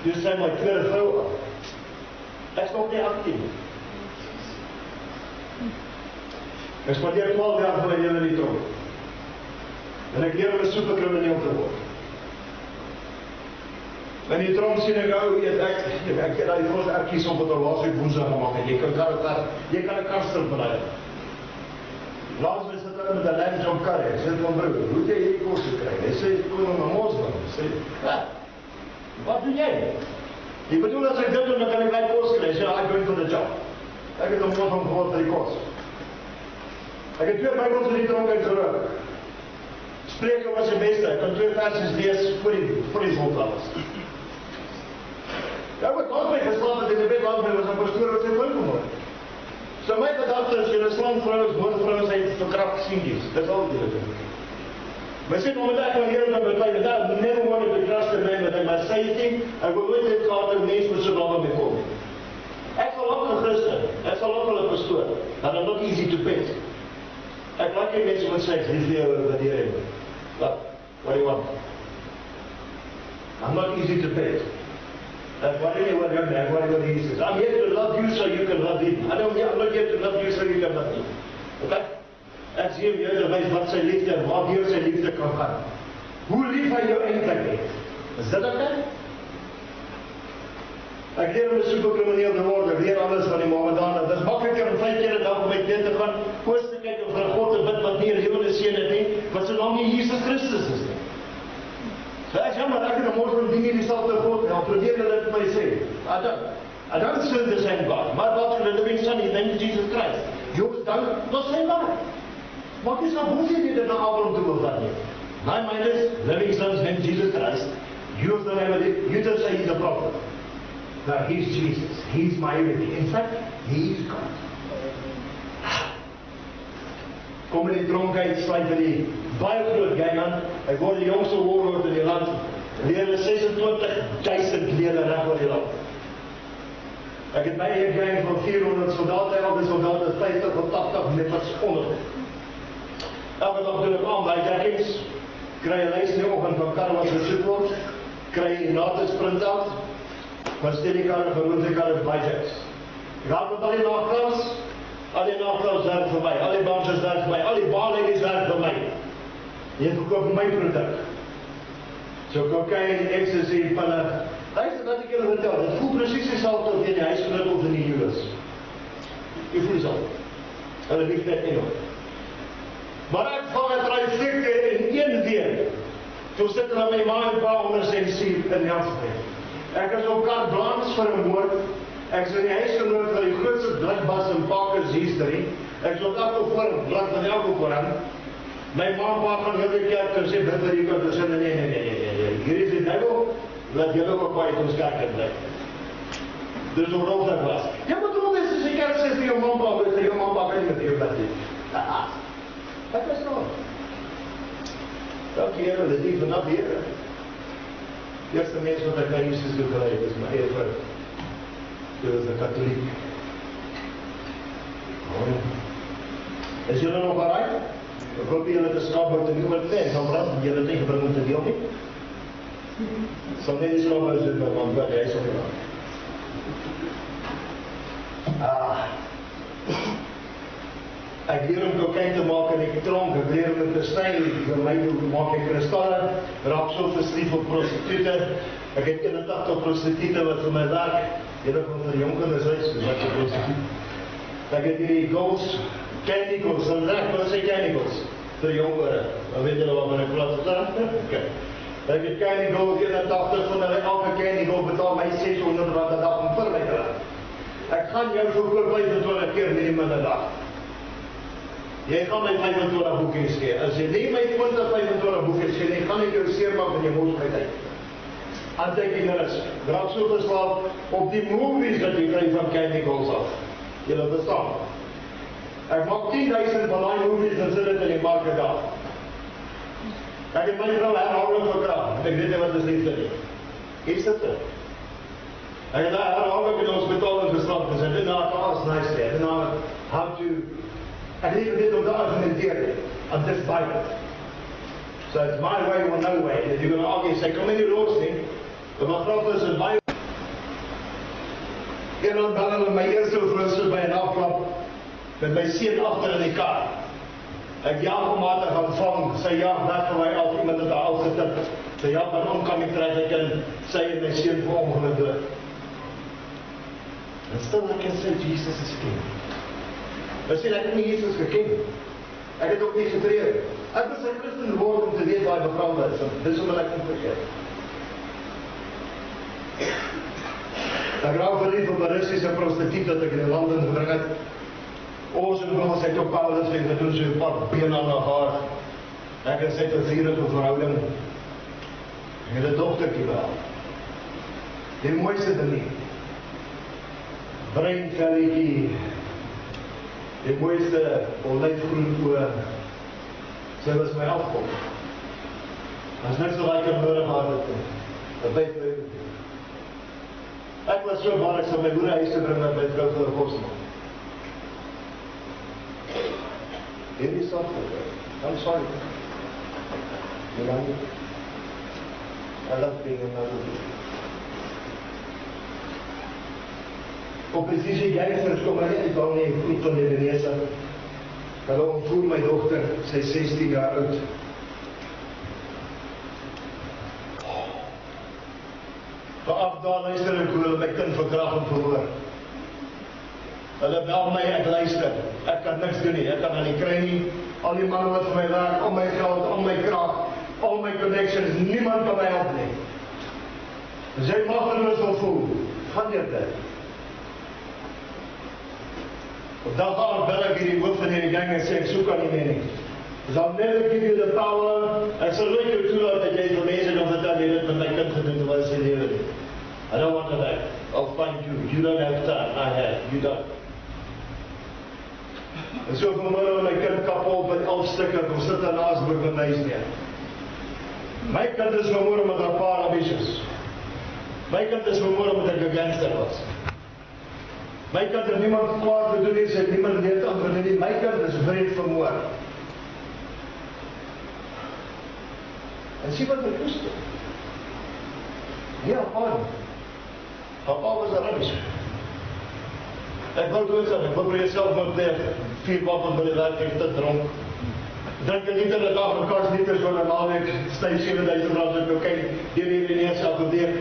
Toe sy my tweede vrou af. Ek is nog nie 18. Ek spandeer 12 jaar van my lewe in die tronk. En ek leer om 'n superkrimineel te word. In die tronk sien ek ek het daai groot ertjies op wat laasweek Woensdag gemaak het. Jy kan 'n karstel benaai. Laasweek sit hulle met 'n Land Rover kar. Ek sê hom broer, hoe het jy hierdie kos gekry? Hy sê ek kom na Moslim. Ek sê, wat doen jy? Jy bedoel as ek dit doen, dan kan ek my kos kry. Ek sê, I'm going for the job. Ek het 'n Moslim geword vir die kos. Ek het 2 Bybels in die tronk uitgeruk. Spreuke was die beste. Ek kan 2 versies lees voor die zondag. Ja, wat ons my geslaap het in die bed langs my was 'n pastoor wat sy vrou geword. So my gedagte is, julle slang vrouens, moordvrouens, hy verkragt siendies. Dis al die dit. Maar sê, omdat ek al hier dan met my gedagte, never wanted to trust a man with my safety, ek wil nooit dit gehad dat mens met so naam mee kom. Ek sal ook 'n Christen, ek sal ook wel 'n pastoor, but I'm not easy to pet. Ek laat nie mense wat sê, ek lief vir jou waardeer jy. What do you want? I'm not easy to pet. That's what anyone young man, what he says. I'm here to love you so you can love him. I'm not here to love you so you can love him. Okay? Ek sê hier te wys wat sy liefde en waar deur sy liefde kan gaan. Hoe lief hy jou eintlik het. Is dit oké? Ek leer om 'n superkrimineel te word. Ek leer alles van die Mohammedane. Dit is makliker om 5 keer 'n dag op my bed te gaan, poos te kyk en vir God te bid wat nie 'n lewende seun het nie, wat solank nie Jesus Christus is nie. So ek sê maar ek het 'n Moslim ding in dieselfde God, en probeer hulle dit my sê. I don't serve the same God. My God is the living Son, his name is Jesus Christ. Yours don't, the same God. Wat is nou hoef jy dit na Abraham toe bevat nie? My mind is, living Son's name Jesus Christ. Yours don't have it, you just say he's a prophet. No, he's Jesus. He's my everything. In fact, he is God. Kom in die dronkheid, sluit by die baie groot gang aan. Hy word die jongste warlord in die land. Leer 26,000 lede reg oor die land. Ek het my eie gang van 400 soldate, elke soldaat is 50 of 80 meters onder. Elke dag doen ek aan, by jackings, kry 'n lys in die oggend van karre wat gesoek word, kry 'n nates print-out, maar stel die karre, gewoonte karre, bajaks. Ek haal met al die nachtklaus werk vir my, al die bouncers werk vir my, al die baanladies werk vir my. Jy verkoop my product. So cocaine, ecstasy, pille. Luister wat ek julle vertel, dit voel presies dieselfde of jy in die huisgenoot of in die huwels. Jy voel dieselfde. Hulle lief net nie nog. Maar ek vang 'n trifecta in 1 week. Toe sit hulle my ma en pa onder sensuur in Jansveld. Ek is op carte blanche vir 'n moord. Ek is in die huisgenoot van die grootste bloedbas in Parkers history. Ek is op voor 'n blad van elke koran. My ma en pa gaan hele kerk en sê bid vir die kind, en sê nee. Hier is die duivel, laat julle ook baie ons kerk in bly. Dis hoe rood dat was. Ja, maar toen is die kerk sê vir jou ma en pa kan nie met jou bid nie. Wat is nou? Dankie Here, dit is vanaf Here. Die eerste mens wat ek na Jesus toe gelei het, is my eie vrou. Dit is 'n katholiek. Is julle nog bereid? Ek hoop julle het 'n skaapbout en iemand net van brand, julle het nie gebring om te deel nie. Sal net die skaapbout sit met man, wat hy sal doen. Ek leer om kokain te maak in die tronk, ek leer om te sny, vir my maak ek kristalle, raak so verlief op prostituie. Ek het 81 prostituie wat vir my werk. Julle kom vir jong kinders huis, wat jy prostituie. Ek het hierdie girls, candy girls, en wat sê candy girls? Vir jongere. Dan weet julle wat ek praat staan? Okay. Ek het candy girls 81 van hulle elke candy girl betaal my R600 'n dag om vir my te laat. Ek gaan jou verkoop 25 keer minimum 'n dag. Jy gaan my 25 boekies gee. As jy nie my 25 boekies gee, nie gaan ek jou seermaak in jou moeilikheid. Anti-ignorance. Raak so verslaaf op die movies wat jy kry van candy girls af. Julle verstaan. Ek maak 10,000 van daai movies en sit dit in die mark daar. Ek het my vrou herhaaldelik verkrag. Ek weet nie wat is liefde nie. Hier sit dit. Ek het daar herhaaldelik in die hospitaal in geslaap gesit. En daar was nice there. En daar how to, ek weet dit om te argumenteer, I'm just violent. So it's my way or no way. If you're going to argue, say, kom in die roos nie, maar my grap is, my en dan bel hulle my eerste vrou by 'n afklap met my seun agter in die kar. Ek jaag hom maar te gaan vang, sy jaag weg van my af, iemand het haar afgetip. Sy jaag my oncoming traffic en sy en my seun vir ongeluk dood. And still I can say Jesus is king. Maar sê, ek het nie Jesus geken. Ek het ook nie getree. Ek was 'n Christen geword om te weet waar hy begrawe is. Dis omdat ek nie vergeet. Ek raak verlief op 'n Russiese prostituut wat ek in die land ingebring het. Ons en ons het ook Paulus vir gedoen, so 'n paar been aan haar. Ek en sy het 'n vurige verhouding. Ek het 'n dogtertjie gehad. Die mooiste ding nie. Breinvelletjie. Die mooiste olyfgroen oë. Sy was my afkom. As net so like 'n nodig gehad het. 'n byt vir ek was so bang ek sou my moeder huis te bring met my vrou vir 'n kosmaak. Hierdie is I'm sorry. You know, I love being in love with you. Op presisie gangsters kom maar nie uit al nie, goed van die Venesa. Hulle ontvoer my dogter, sy is 16 jaar oud. Vanaf daar luister ek hoe hulle my kind verkrag en verhoor. Hulle bel my, ek luister. Ek kan niks doen nie, ek kan nie kry nie. Al die manne wat vir my werk, al my geld, al my krag, al my connections, niemand kan my help nie. As jy magteloos wil voel, gaan deur dit. Op dat aard bel ek hierdie hoof van hierdie gang en sê ek soek aan nie meer nie. I'll never give you the power. Ek sal nooit jou toelaat dat jy vir mense kan vertel jy dit met my kind gedoen terwyl sy lewe nie. I don't want that. I'll find you. You don't have time. I have. You don't. En so vanmorgen my kind kapot met 11 stukke, kom sit in Aasburg met my huis neer. My kind is vanmorgen met 'n paar ambitious. My kind is vanmorgen met 'n gangster was. My kind het niemand kwaad gedoen nie, sy het niemand leed aangedoen nie. My kind is wreed vermoor. En sien wat my koeste. Ja, Papa was 'n rubbish. Ek wou doodgaan, ek wou self moet pleeg. 4 wapens by die werk, ek te dronk. Drink 'n liter 'n dag, mekaar liters van 'n naweek, styf R7,000 ek nou kyk, deur hierdie neus elke week.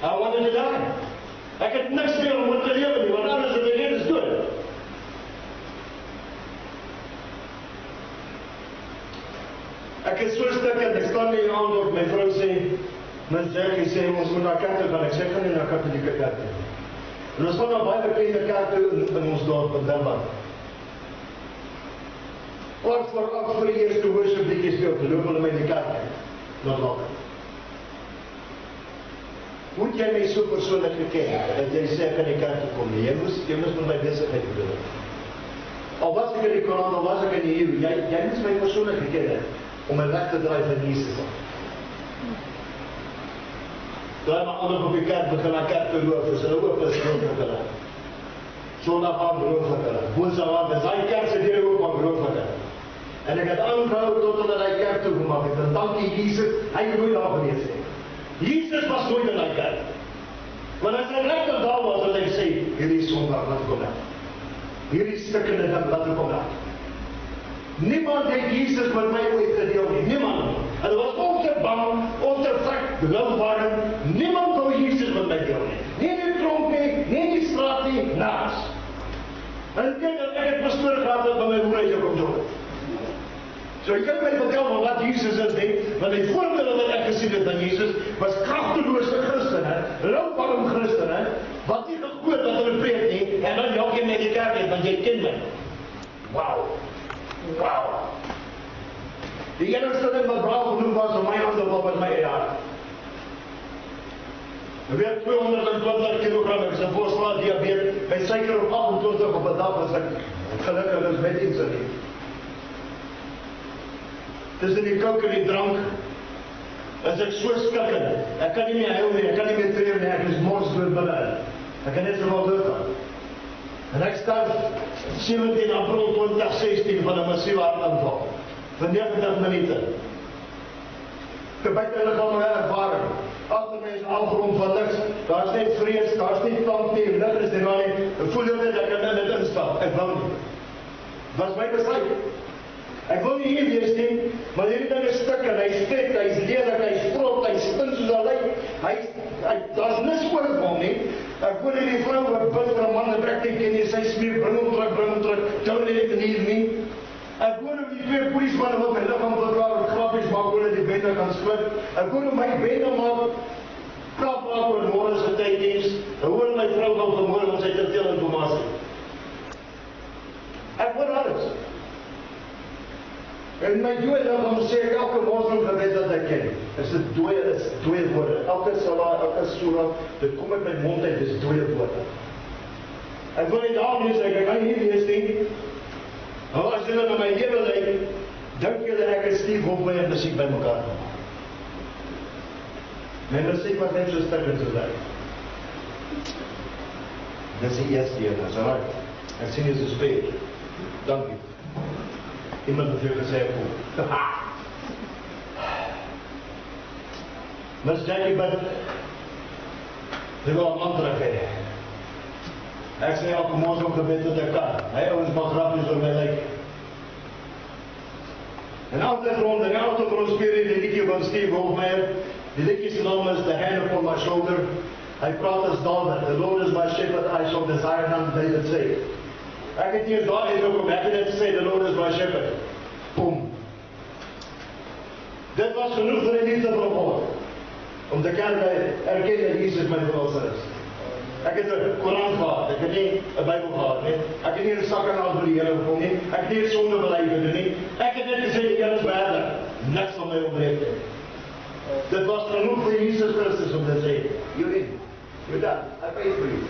I wanted to die. Ek het niks meer om te lewe nie, want alles wat ek het is dood. Ek is so stuk en ek staan nie aan op my vrou sê, Mens Jackie sê, ons moet na kerk toe gaan, ek sê, ek gaan nie na katholieke kerk toe. En ons gaan na baie bekende kerk toe in ons dorp in Durban. Kort voor 8 vir die eerste worship liedjie speel, te loop hulle my in die kerk, not long. Hoe het jy my so persoonlik geken, dat jy sê, ek kan die kerk toe kom nie, jy moes met my besigheid bedoel. Al was ek in die Koran, al was ek in die Hebrew, jy moes my persoonlik geken, om my weg te draai van Jesus af. Draai maar ander op die kerk, begin na kerk te loop, as hulle oop is, geloof ek hulle. Sondag aan geloof ek hulle. Woensdag aan, as die kerk se deur oop aan geloof ek hulle. En ek het aangehou tot hulle die kerk toe gemaak het, en dankie Jesus, hy het nooit daar gewees nie. Jesus was nooit in die kerk. Want as hy regtig daar was, wat hy sê, hierdie Sondag, laat kom daar. Hierdie stikkende ding, laat kom daar. Niemand het Jesus met my ooit gedeel nie, niemand. Hulle was ook te bang, ook te vrek, geloofwaardig. Niemand wou Jesus met my deel nie. Nie in die tronk nie, nie in die straat nie, naas. En kyk, ek het pastoor gehad wat by my moeder kom doen. So ek kan my vertel van wat Jesus is nie, want die voorbeelde wat ek gesien het van Jesus, was kragteloose Christene, loopwarm Christene, wat nie gegoed wat hulle preek nie, en dan jog jy met die kerk het, want jy ken my. Wow. Wow. Die enigste ding wat braaf genoeg was om my handen op met my jaar. Ek weeg 220 kilogram, ek is 'n voorslaat diabetes, my suiker op 28 op 'n dag, was ek gelukkig is met iets in. Tussen die kook en die drank, is ek so stikkend. Ek kan nie meer huil nie, ek kan nie meer treur nie, ek is mors door binne. Ek kan net so wel doodgaan. En ek sterf 17 April 2016 van 'n massiewe hartaanval. Vir 90 minute. Ek buite liggaamlike ervaring. Agter my is 'n afgrond van niks. Daar's net vrees, daar's nie klank nie, lig is nie, maar nie. Ek voel net dat ek in dit instap. Ek wou nie. Was my besluit. Ek wil nie hier wees nie, maar hierdie ding is stuk en hy's vet, hy's lelijk, hy's vrot, hy's spin soos 'n lijk. Daar's niks oor hom nie. Ek hoor hierdie vrou wat bid vir 'n man wat ek nie ken nie, sy smeer, bring hom terug, don't let it leave me. Ek hoor hoe die twee polismanne wat my liggaam verklaar, grappies maak oor die bende gaan split. Ek hoor hoe my bende maak, praat oor môre se tyddiens. Ek hoor my vrou gaan vermoor want sy het te veel informasie. Ek hoor alles. En my dooie liggaam sê ek elke moslim gebed dat ek ken. Is dooie woorde. Elke salat, elke surah, dit kom uit my mond uit, dis dooie woorde. Ek wil nie daar wees, ek kan nie wees nie. Nou as julle na my lewe lyk, dink julle ek is Steve Hofman en musiek by mekaar kom. My musiek was net so stukkend soos hy. Dis die eerste een, is alright. Ek sien jy so speel. Dankie. Iemand het jou gesê kom. Miss Jackie bid. Sy wil 'n mantra hê. Ek sê elke moslim gebed wat ek kan. My ouens mag grappies oor my lyk. En agtergrond speel hy die liedjie van Steve Hofman. Die liedjie se naam is The Hand Upon My Shoulder. Hy praat as David. The Lord is my shepherd, I shall desire none, David sê. Ek het hier daar uitgekom, ek het net gesê, the Lord is my shepherd. Boom. Dit was genoeg vir die liefde van God. Om te kan erken dat Jesus my verlosser is. Ek het 'n Koran gehad, ek het nie 'n Bybel gehad nie. Ek het nie 'n sak en al vir die Here gekom nie. Ek het nie sonde bely gedoen nie. Ek het net gesê die Here is my herder. Niks van my ontbreek nie. Dit was genoeg vir Jesus Christus om te sê, you're done, I pay for you.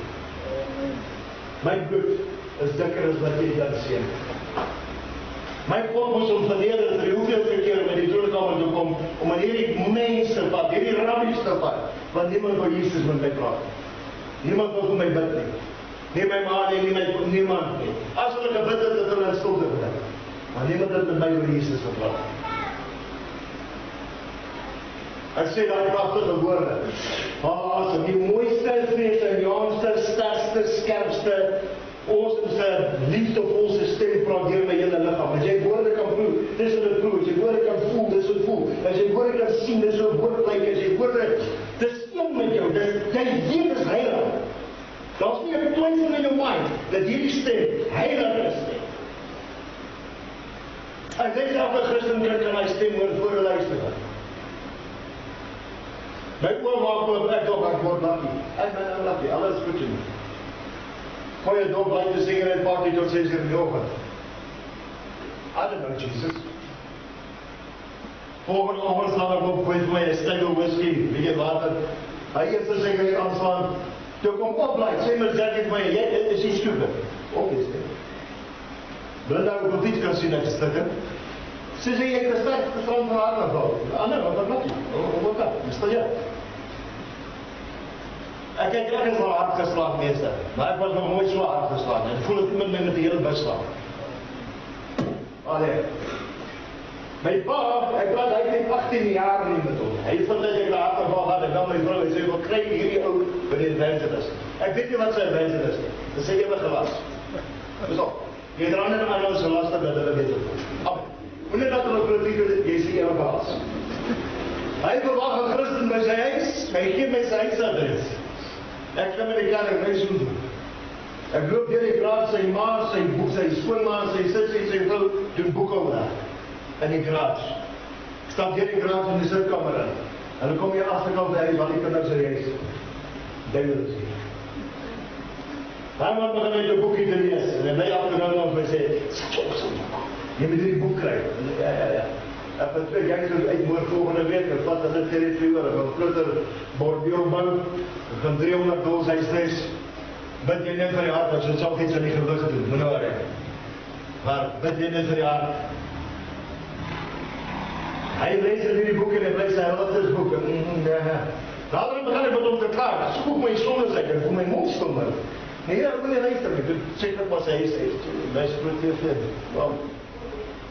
My bloed is dikker as wat jy dan sien. My God moes hom verneder vir hoeveelste keer met die troonkamer toe kom, om aan hierdie mense te vat, hierdie rabbies te vat, want niemand wil Jesus met my praat. Niemand wil vir my bid nie. Nie my ma nie, niemand nie. As hulle gebid het, het hulle in stilte gebid. Maar niemand het met my oor Jesus gepraat. Ek sê daai pragtige woorde. Asem, die mooiste, vreesaanjaamste, sterkste, skerpste, awesomeste, liefdevolste stem praat deur my hele liggaam. As jy woorde kan proe, dis wat dit proe. As jy woorde kan voel, dis wat voel. As jy woorde kan sien, dis wat woord lyk. As jy woorde, dis een met jou. Jy weet is heilig. Daar's nie 'n twyfel in jou mind dat hierdie stem heilig is nie. As jy elke Christen kan hy stem hoor voor hulle luister. My oor maak oor ek word lucky. Ek ben nou lucky, alles goed doen. Gooi jy dop by die sigaret party tot 6 uur in die oggend. I don't know Jesus. Volgende oggend staan ek op, gooi vir my 'n stengel whisky, bietjie water. Hy eers sy sigaret aanslaan. Toe kom opbly, sê my Jackie vir my, jy is nie stupid. Obviously. Brenda op die fiets kan sien ek is stikker. Sy sê jy het 'n sterk verstand van haar geval. Ander, wat maak jy? Wat dan? Stel jy? Ek het regtig wel hard geslaan meester, maar ek was nog nooit so hard geslaan. Ek voel het iemand my met die hele bus slaan. Allee. My pa, ek was hy 18 jaar nie met hom. Hy vond dat ek daar hartgeval had, ek dan my vrou, hy sê, wat krijg jy hierdie ou by die evangelist? Ek weet nie wat sy evangelist is. Dit sê eeuwige was. Pas op, jy het aan en aan ons laste dat hulle weet het. Wanneer dat hulle prediker dit, jy sê eeuwige was. Hy verwag 'n Christen by sy huis, hy gee my sy huisadres. Ek kom in die kerk, hy soen doen. Ek loop deur die graad, sy ma, sy skoonma, sy sussie, sy vrou, doen boekhouwerk. In die garage. Ek stap deur die garage in die sitkamer in. En dan kom jy agterkant by huis, waar die kinders in die huis. Duivel is hier. Hy man begin uit 'n boekie te lees. En hy agterkant ons my sê, jy moet hierdie boek kry. Ja. Ek het 2 gangsters uit volgende week, ek vat hulle territorie oor, ek gaan groter bordeel bou, ek gaan 300 dols huisnes, bid jy net vir die hart, want so sal iets aan die gewig doen, moet nou worry. Maar bid jy net vir die hart. Hy lees in die boek en hy bly sy hulpsboek. Daarom begin ek met hom te klaar, soek my sondes uit, ek voel my mond stommer. Nee, ek wil nie luister nie. Toe sê ek maar sy sê, luister met TV. Want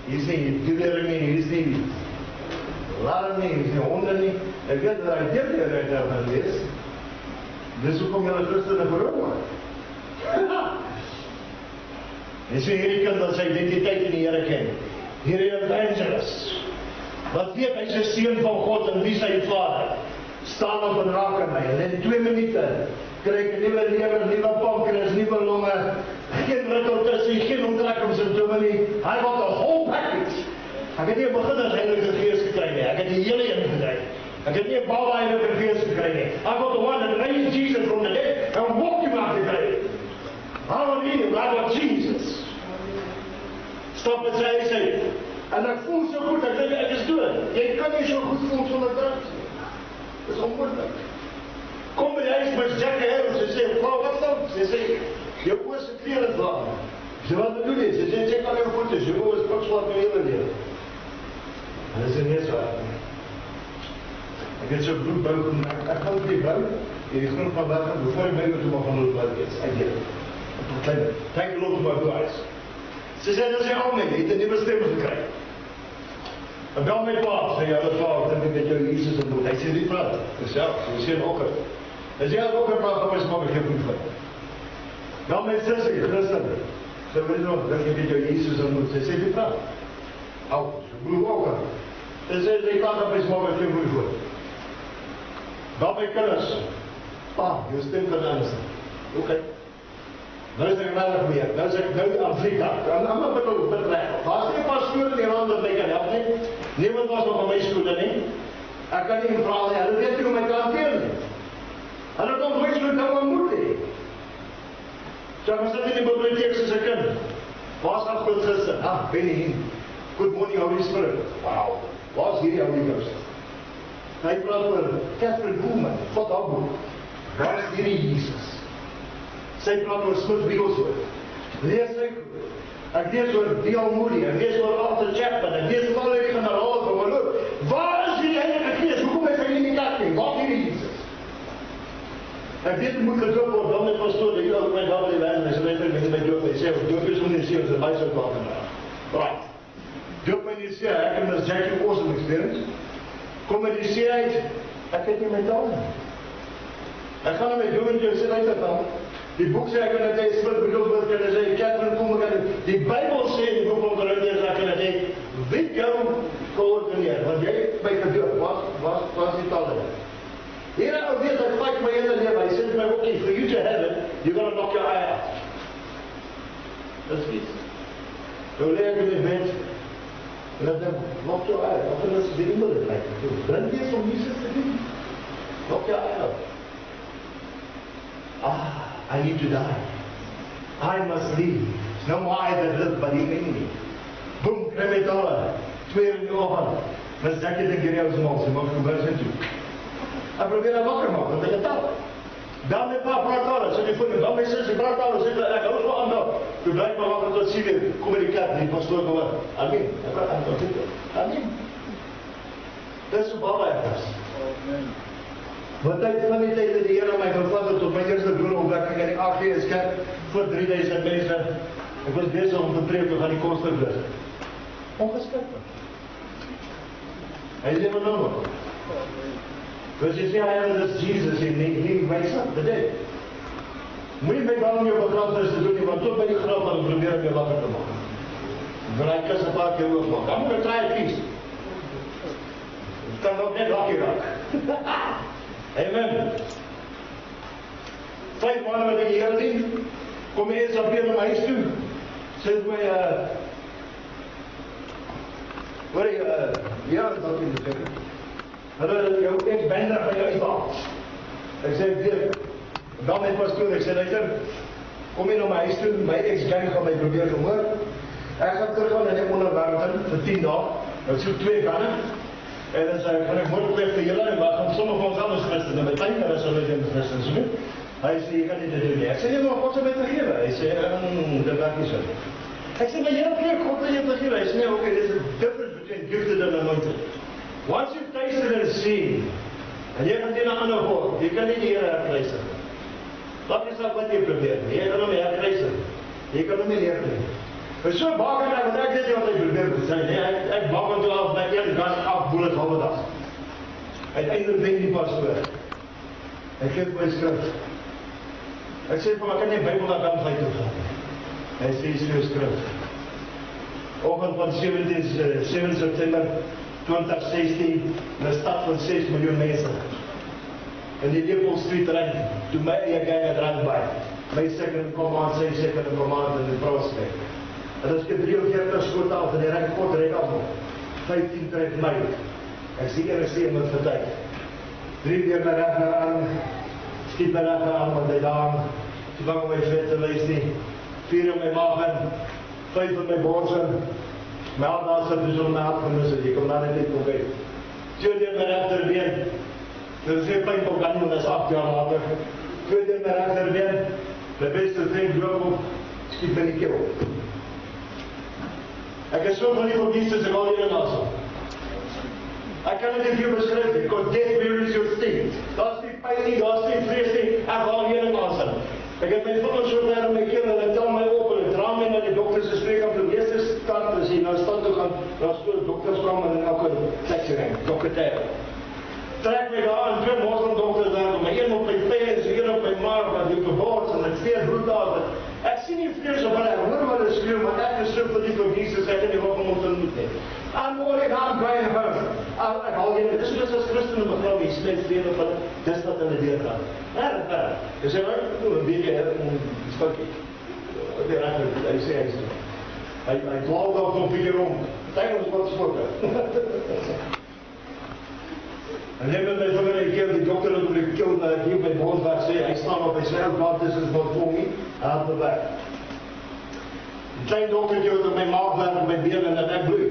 hier is nie diere nie, hier is nie ladder nie, hier is nie honde nie. Ek weet dat hy dit hier uit gaan lees. Dis hoekom julle Christene verhoor word. En so hierdie kind wat sy identiteit in die Here ken. Hierdie evangelist. Wat weet hy is 'n seun van God en wie sy vader. Staan op en raak aan my. En in 2 minute kry ek 'n nuwe lewer, nuwe pankreas, nuwe longe, geen rotultusse, geen onttrekkingssimptome nie. Hy het 'n whole package. Ek het nie 'n beginner Heilige Gees gekry nie. Ek het die hele een gekry. Ek het nie 'n baba Heilige Gees gekry nie. I got the one that raised Jesus from the dead and walked him out the grave. Hallelujah, I got Jesus. Stop met sy. En ek voel so goed, ek dink ek is dood. Jy kan nie so goed voel sonder drugs nie. Dis onmoontlik. Kom by die huis met Jackie Harris, sy sê, "Vrou, wat staan?" Sy sê, "Jou oë se klere is laag." Sy sê, "Wat bedoel jy?" Sy sê, "Check al jou voete, jou oë is pikswart in die hele lewe." En dis nie so. Ek het so bloedbou en ek gaan op die bou, hierdie grond van Bergen, voor ek by jou toe mag gaan loop, wat is, ek weet het. Thank the Lord for my blue eyes. Sy sê, "Dis al nie, jy het 'n nuwe stem gekry." En bel my pa, sê, "Ja, pa, ek dink met jou Jesus en dood." Hy sê, "Nie praat." Dis ja, sy sê, "Okker." Hy sê, "Ja, okker praat, kom eens maar, ek gee goed vir." Bel my sussie, Christen. Sy weet nog, dink met jou Jesus en dood. Sy sê, "Nie praat." Au, sy bloed okker. Sy sê, "Jy praat op eens maar, ek gee goed vir." Bel my kinders. Pa, jou stem kan anders. Oké. Nou is ek wel weer. Nou is ek nou aan Afrika. En allemaal bedreig. Daar is nie 'n paar skole in die land wat my kan help nie. Niemand was nog aan my skole nie. Ek kan nie vra nie. Hulle weet nie hoe my te hanteer nie. Hulle kom my skole nou ontmoet nie. So ek sit in die biblioteek soos 'n kind. Waar's gaan groot gister? Benny. Good morning, Holy Spirit. Wow. Waar's hierdie Holy Ghost? Hy praat oor Catherine Kuhlman. Wat haar boek? Waar's hierdie Jesus? Sy praat oor Smith Wigglesworth. Lees sy goed. Ek lees oor D.L. Moody, ek lees oor Arthur Chapman, ek lees oor al die generale van my loop. Waar is die Heilige Gees? Hoekom is hy nie in die kerk nie? Waar is hierdie Jesus? Ek weet, moet gedoop word, dan met pastoor, die ook my daar by die wijn, en sy weet met my doop, hy sê, doop is om nie sê, ons is my soort van right. Doop my nie sê, ek het met Jackie awesome experience. Kom met die sê uit, ek het nie my taal nie. Ek gaan na my doop en jy sê, uit het dan. Die boek sê ek kan het hy Smith Wigglesworth kan het hy Catherine Kuhlman. Die Bybel sê in die boek van Korintiërs ek kan het hy wie jou koördineer, want jy by gedoop was die taal in. Here ou weet hy fight my hele lewe. Hy sê vir my okay, for you to have it, you gotta knock your eye out. Dis iets. Nou leer ek in die bed en ek denk, knock your eye out. Of is die iemand het like. Bring jy om Jesus te doen? Knock your eye out. I need to die. I must leave. It's no more I that live, but he in me. Boom, kry my tale. 2 in die oggend. Mis ek dit in jou se mond, sy maak gebeur sy toe. Ek probeer haar wakker maak, want ek het tap. Dan met pa praat alles, sy die voet, dan my sussie praat alles, ek hou so aan daar. Toe blyk maar wakker tot sy weer, kom in die kerk, die pastoor gehoor. Amen. Ek praat aan tot dit. Amen. Dis so baie was. Amen. Want ek van die tyd dat die Here my gevat het tot my eerste doelopwekking in die AGS kerk vir 3000 mense. Ek was besig om te preek oor die kosteblus. Ongeskikbaar. Hy lewe nou nog. Dus jy sê hy is Jesus en nie myself, dit is. Moenie my bang om jou begrafenis te doen nie, want tot by die graf gaan probeer om jou wakker te maak. Wil hy kus 'n paar keer oopmaak. Dan moet ek try at least. Dit kan ook net wakkie raak. Amen. 5 maande wat ek hier dien, kom jy eens op hier na my huis toe. Sê my, ja, dat wil ik zeggen. Hulle jou ex-bender van jou uithaal. Ek sê, dan met pastoor, ek sê, luister, kom jy na my huis toe, my ex-gang gaan my probeer vermoor. Ek gaan teruggaan in die onderwerpen vir 10 dae, dat soek 2 kanne. En dan sê ek, gaan ek moordpleeg vir julle, maar gaan sommige van ons anders Christen, en my tuiner is hulle in Christen, so nie. Hy sê, jy kan nie dit doen nie. Ek sê, nee, maar God sal my vergewe. Hy sê, dit werk nie so. Ek sê, maar jy pleeg, God wil jy vergewe. Hy sê, nee, okay, there's a difference between gifted and anointed. Once you've tasted and seen, en jy gaan die na ander hoor, jy kan nie die Here herkruisig. Wat is dat wat jy probeer? Jy kan hom nie herkrysen. Jy kan hom nie leer nie. Maar so baak ek, want ek weet nie wat hy probeer te sê nie. Ek baak hom toe af by een gas afboel het halwe dag. Uiteindelik denk die pastoor. Hy geef my skrif. Ek sê vir hom, ek kan nie Bybel na kant toe gaan. Hy sê, is jou skrif. Oggend van 7 September 2016, in 'n stad van 6 miljoen mense. In die Leopold Street ring, toe my eie gang het rang by. My second command, sy second command in die prospect. En as ek 43 skoot af, en die ring kort red af, 15 trek my. Ek sê enigste iemand vertuig. 3 weer my reg naar aan, skiet my reg naar aan, want hy daar, toe vang my vet te wees nie, 4 in my maag in, 5 in my borsen, my hand daar sit, dus om my hart gemis het, jy kom daar net niet kom uit. So deur my rechterbeen, dit is geen pijn op kan nie, want dat is 8 jaar later, so deur my rechterbeen, my beste vriend loop op, skiet my die keel. Ek is so verlief op Jesus, ek al hier in asem. Ek kan dit vir jou beskryf, because death wearies your sting. Daar is nie pijn nie, daar is nie vrees nie, ek al hier in asem. Ek het my vingers so ver in my keel, en ek tel my op, en ek dra my na die dokters, en spreek op die eerste stad, as jy nou stad toe gaan, daar is dokters kom, en elke seksering, dokter. Trek my daar, en 2 moslimdokters daar, my een op my penis, een op my maag, wat die geboorts, en ek steeds bloed daar, ek sien nie vrees op, en ek hoor wat ek skreeuw, maar ek is so verlief op Jesus, ek het nie wat om te ontmoet nie. En hoor ek aan by en huis, ek hou jy, dis soos as Christen begrou, jy sluit vrede van, dis wat hulle deurgaan. Erg. Jy sê, een beetje, een stukje, hy sê, hy dwaal daar zo'n beetje rond, tyk ons wat spoken. En neem met my vinger en keer, die dokter het op die keel, hier op my borstweg sê, hy staan op, hy sê, God, this is not for me, hy had me weg. Die klein doktertje het op my maag weg, op my been, en ek bloei.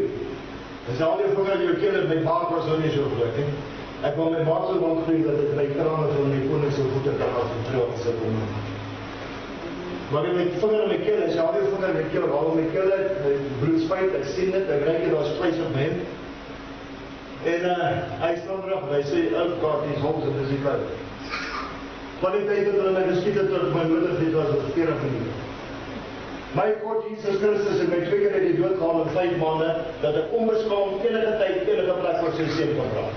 Hy sê, al die vinger in jou keel, en my baard was nog nie so geluk, he. Ek wil my baard so rondgroei, dat ek my krane van my koningse voete kan af en terug sit om. Maar met my vinger in my keel, hy sê, al die vinger in my keel, haal my keel uit, my bloed spuit, ek sien dit, ek reik het, daar is vlees op my hemd. En hy staan terug, en hy sê, oh God, die is homs, en dis die koud. Van die tyd het hulle my geskiet het, tot my moeder dit was, op 40 minuten. My God, Jesus Christus, het my 2 keer uit die dood gehaal in 5 maanden, dat ek onbeskaamd enige tyd, enige plek vir sy seun kan praat.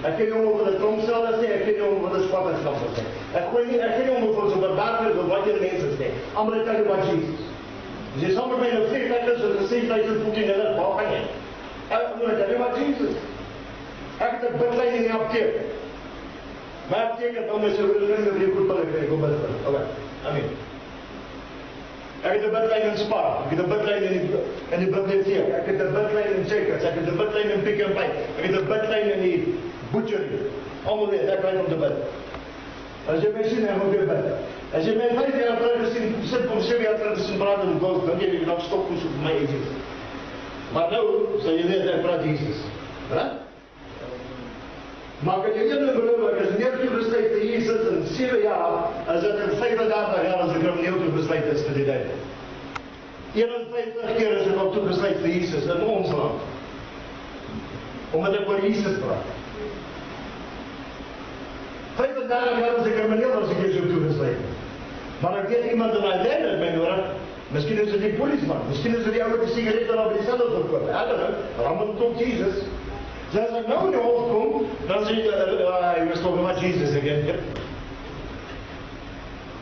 Ek ken nie om wat 'n tromsel is nie, ek ken nie om wat 'n spatterskap is nie. Ek ken nie om wat so verbaasd is, wat jy mense sê. Almal het kyk wat Jesus. As jy saam met my in 'n vliegtuig is, en sê jy het voet in hulle, waar gaan jy? Ek moet kyk wat Jesus. Ek het 'n bidlyn in die apteek. My apteek het hom so ring op die koepel gekry, kom bid. Okay. Amen. Ek het 'n bidlyn in Spar, ek het 'n bidlyn in die biblioteek, ek het 'n bidlyn in Checkers, ek het 'n bidlyn in Pick n Pay, ek het 'n bidlyn in die butchery. Almal weet, ek kry om te bid. As jy my sien, ek moet weer bid. As jy my 5 jaar terug gesien, sit om 7 jaar terug gesien praat in golf, dan jy nog stop moes op my Jesus. Maar nou, sal jy weet, ek praat Jesus. Right? Maar kan jy een beloof, ek is meer toegesluit vir Jesus in 7 jaar, as dit in 35 jaar as ek krimineel toegesluit is vir die duivel. 51 keer is ek al toegesluit vir Jesus in ons land. Omdat ek oor Jesus praat. 35 jaar as ek krimineel as ek hier so toegesluit. Maar ek weet iemand in my land het my nodig, miskien is dit die polisman, miskien is dit die ouwe die sigaretten op die cel verkoop. I don't know, rammen tot Jesus. So as ek nou in die hoofd kom, dan sê hy was talking about Jesus again.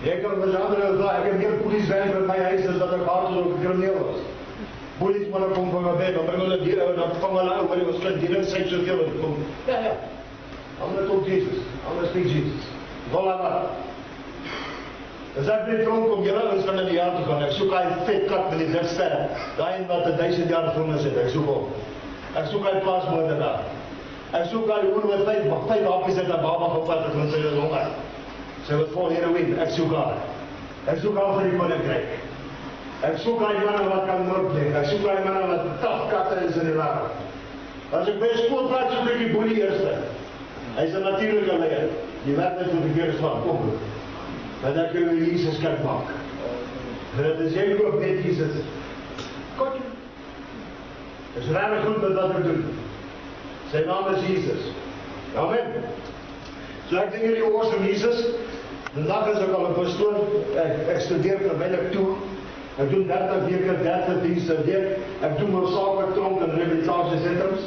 Jy kan met andere, ek heb meer polieswerk met my huis as dat ek hard op een krimineel was. Poliesmannen kom van my bed, dan bring hulle dieren, dan vang hulle uit, maar die was klein dieren, sy soveel, en kom, ja. Ander tot Jesus, ander speak Jesus. Voilà, wat. As ek net rondkom, julle ons van in die jaar te gaan, ek soek hy vet kat met die diksterre, daai wat 1000 jaar voor my sit, ek soek hom. Ek soek hy plaasmoorde daar. Ek soek hy oor wat 5 happies het aan baba gevat het, want sy is honger. Sy wat vol heroïne, ek soek haar. Ek soek haar vir die koninkryk. Ek soek hy manne wat kan moord leg. Ek soek hy manne wat taf katte is in die laag. As ek by skool praat, soek ek die boelie eerste. Hy is 'n natuurlike leier. Die werk net vir die keer is van, kom. Maar dat kun je Jesus kan maken. En dat is heel goed met Jesus. Kortje. Het is raar goed met wat we doen. Zijn naam is Jesus. Amen. So ek denk hierdie oors van Jesus, Vandaag is ik al een pastoor, ik studeer terwijl toe. Ik doe 30 weken, 30 diensten per week. Ik doe noodzakelijk tronk en rehabilitatiecentrums.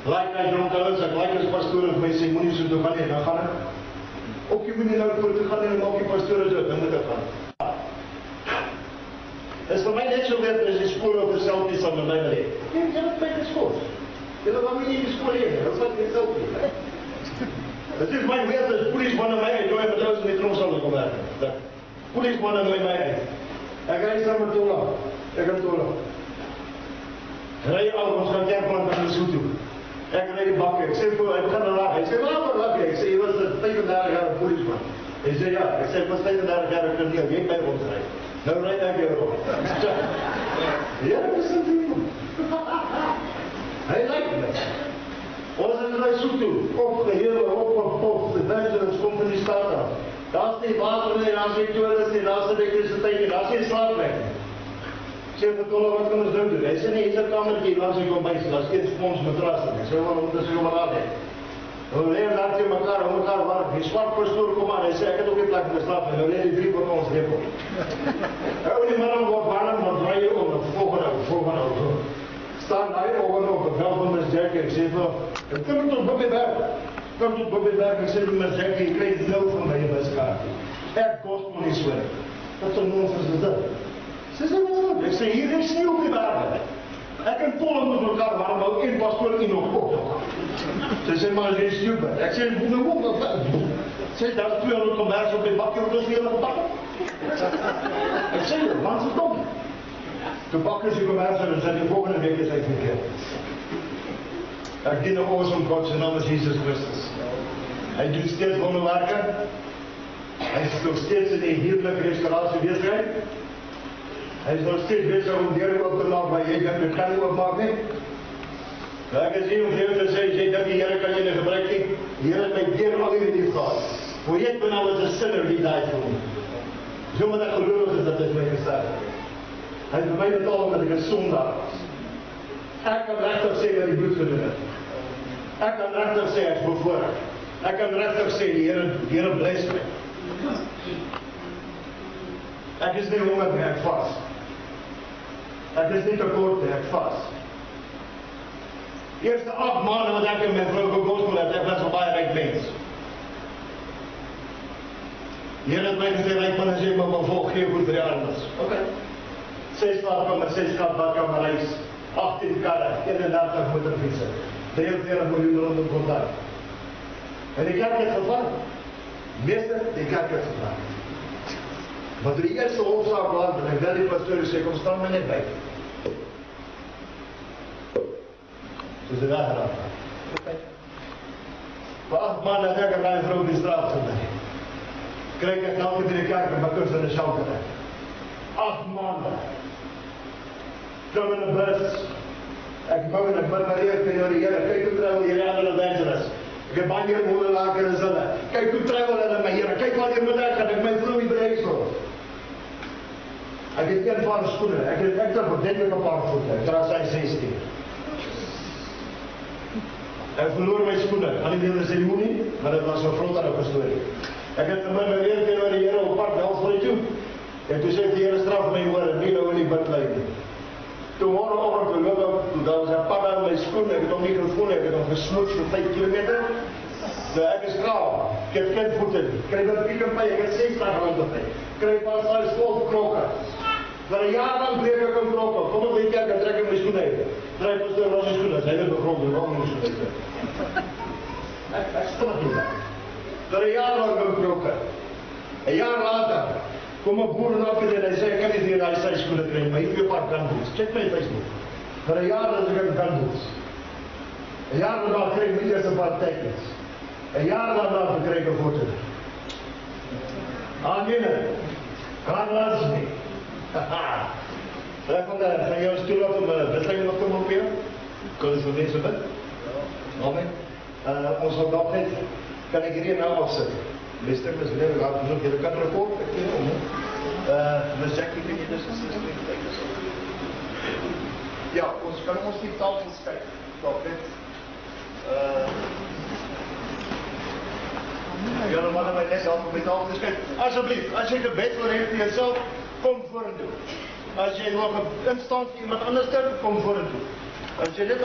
Gelijkheid rond alles, ik lijk als pastoor of mijn ceremonies om te gaan en dan gaan ik. Ook je moet niet nou voor te gaan en dan ook je pastoor is uit, dan moet ik gaan. Het is voor mij net zo weer als je school op dezelfde is aan mijn leven. Nee, je hebt bij de school. Je hebt wat niet in de school leren, dat is wat ik zelf niet. Het is mijn werk als policeman aan mij, ik doe met 1000 meter omzonder komen werken. Policeman aan mij uit. Ik reis naar mijn tola. Ik ga tola. Rij je ouders gaan kerkplan naar de zoet toe. Ik rijd de bakken. Ik zeg voor, ik ga naar lachen. Ik zeg, waarom lachen? Ik zeg, je was 35 jaar een policeman. Hij zei, ja. Ik zeg, ik was 35 jaar een crimineel. Jij bij ons rijden. Nou rijd ik weer op. Ja, dat is een ding. Hij lijkt me. Ons is naar zoet toe. Opgeheven, opgepopt. De buitenlands komt in die stad af. Daar is geen water meer, daar is geen toilet meer, daar is geen elektriciteit, daar is geen slaapplek. Ik zeg, wat kan ons doen? Hij zei, nee, is een kamertje langs de kombuis, daar is geen spons matrassen. Ik zeg, waarom moet dat zo maar laten? We leren daar tegen elkaar warm. Die zwart pastoor komt aan, hij zei, ik heb ook geen plek om te slapen. We leren 3 van ons hippel. En die mannen wordt warm, dan draai je om, volgende auto. Staan daar ogen op, ik bel van mijn Jack, ik zeg, ik kom tot Bobby Berg. Kom tot Bobby Berg, ik zeg met Jack, je krijgt 0 van mij in mijn kaart. Het kost me niet zwaar. Dat is een nonsens is dat. Ze zeggen wat goed. Ik zeg, hier is sneeuw op die bergen. Ik kan pollen met elkaar warm, maar ook één pastoor in nog op. Ze zeggen, maar geen sneeuw bij. Ik zeg, hoe moet dat? Zeg, daar is 200 kombuis op die bakje, dat is heel erg bakken. Ik zeg, man, ze komt. De bakken ze kombuis en dan zijn die volgende week is echt verkeerd. Ik dien de oors van God, zijn naam is Jezus Christus. Hij doet steeds wonderwerken. Hij is nog steeds in een heerlijke restauratie bezig. Hij is nog steeds bezig om deuren op te maken, maar jij bent de kant opmaken. Ik kan zien hoe veel zei, dat die Heer kan je niet gebruiken. Die Heer heeft mij deur al in die gehad. Voor je ben al eens een sinner die died voor me. Zo maar dat gelukkig is dat is mij gezegd. Hij heeft mij betaald met een zondaar. Ik kan rechtop zeggen dat hij bloed gedaan heeft. Ik kan rechtop zeggen, hij is bevoorrecht. Ik kan rechtop zeggen, die Heer bless mij. Ik is niet honger, ik vast. Ik is niet tekort, ik vast. De eerste 8 maanden wat ik in mijn vrouw gegospel heb, ik was een baie rijk mens. De Heer heeft mij gezegd, rijk man, en zei, maar mijn volk geen goed voor de armes. Oké. 6 slaapkamer, 6 badkamer reis, 18 karren, 31 moeten fietsen. 43 miljoen rond een contact. En ik heb het gevangen. Meester, ik heb het gevangen. Maar de eerste hoofdzaak was, en ik wil die pastoor zeggen, kom staan me net bij. Ze zijn weggedaan. Voor 8 maanden heb ik een vrouw die straat gezet. Krijg ik elke keer in de kerk, maar kun ze in de schouw krijgen. 8 maanden. Kom in de bus. Ik mag in de barbareer tegen de Heer. Kijk hoe trouw hier aan de dangeres. Ik heb aan hier moeten laken en zullen. Kijk hoe trouw naar mijn Heer. Kijk wat hier met uitgaat. Ik mijn vrouw niet bereikt zo. Ik heb geen paar schoenen. Ik heb echt een verdienlijke paar voeten. Ik draag zijn 16. Ik verloor mijn schoenen. Ik had niet in de ceremonie, maar dat was een groot aan de pastorie. Ik heb hem weer tegen de Heer op pad, wel voor je toe. En toen zei de Heer straf mij worden, niet dat we niet bent blijven. Toen hoorde ik over te lopen, toen was een pad aan mijn schoenen. Ik heb nog niet gevonden, ik heb nog gesnoetst voor 5 kilometer. Dus ik is klaar. Ik heb geen voeten. Ik krijg een piek en pijn, ik heb 6 dagen rond de pijn. Ik krijg pas alles vol knokken. Voor een jaar lang bleef ik een knokken. Kom op die kerk en trek ik mijn schoenen uit. Drijf pas de roze schoenen, zijn er begronden, waarom mijn schoenen uit. Ik stond niet meer. Voor een jaar lang een knokken. Een jaar later kom ik boeren op en hij zei, ik kan niet meer naar zijn schoenen krijgen, maar hier heb je een paar gunboots. Check mijn Facebook. Voor een jaar had ik een gunboots. Een jaar daarna kreeg ik niet eens een paar tekens. Een jaar daarna kreeg ik een voeten. Aangenen. Gaan laten niet. Haha. Van jouw stoel op om bedlegging op te komen weer. Kunnen ze deze bed? Amen. Ons opdracht kan ik hier nou afzetten. Meester, we zijn heel graag genoeg. Je kan er ook op. Dus Jackie, kun je dus ja, ons kan ons die tafel schrijven. Stop dit. julle manne my net help om met al te kyk. Asseblief, as jy gebed wil hê vir jouself, kom vorentoe. As jy nog 'n instand vir iemand anders kom vorentoe. As jy net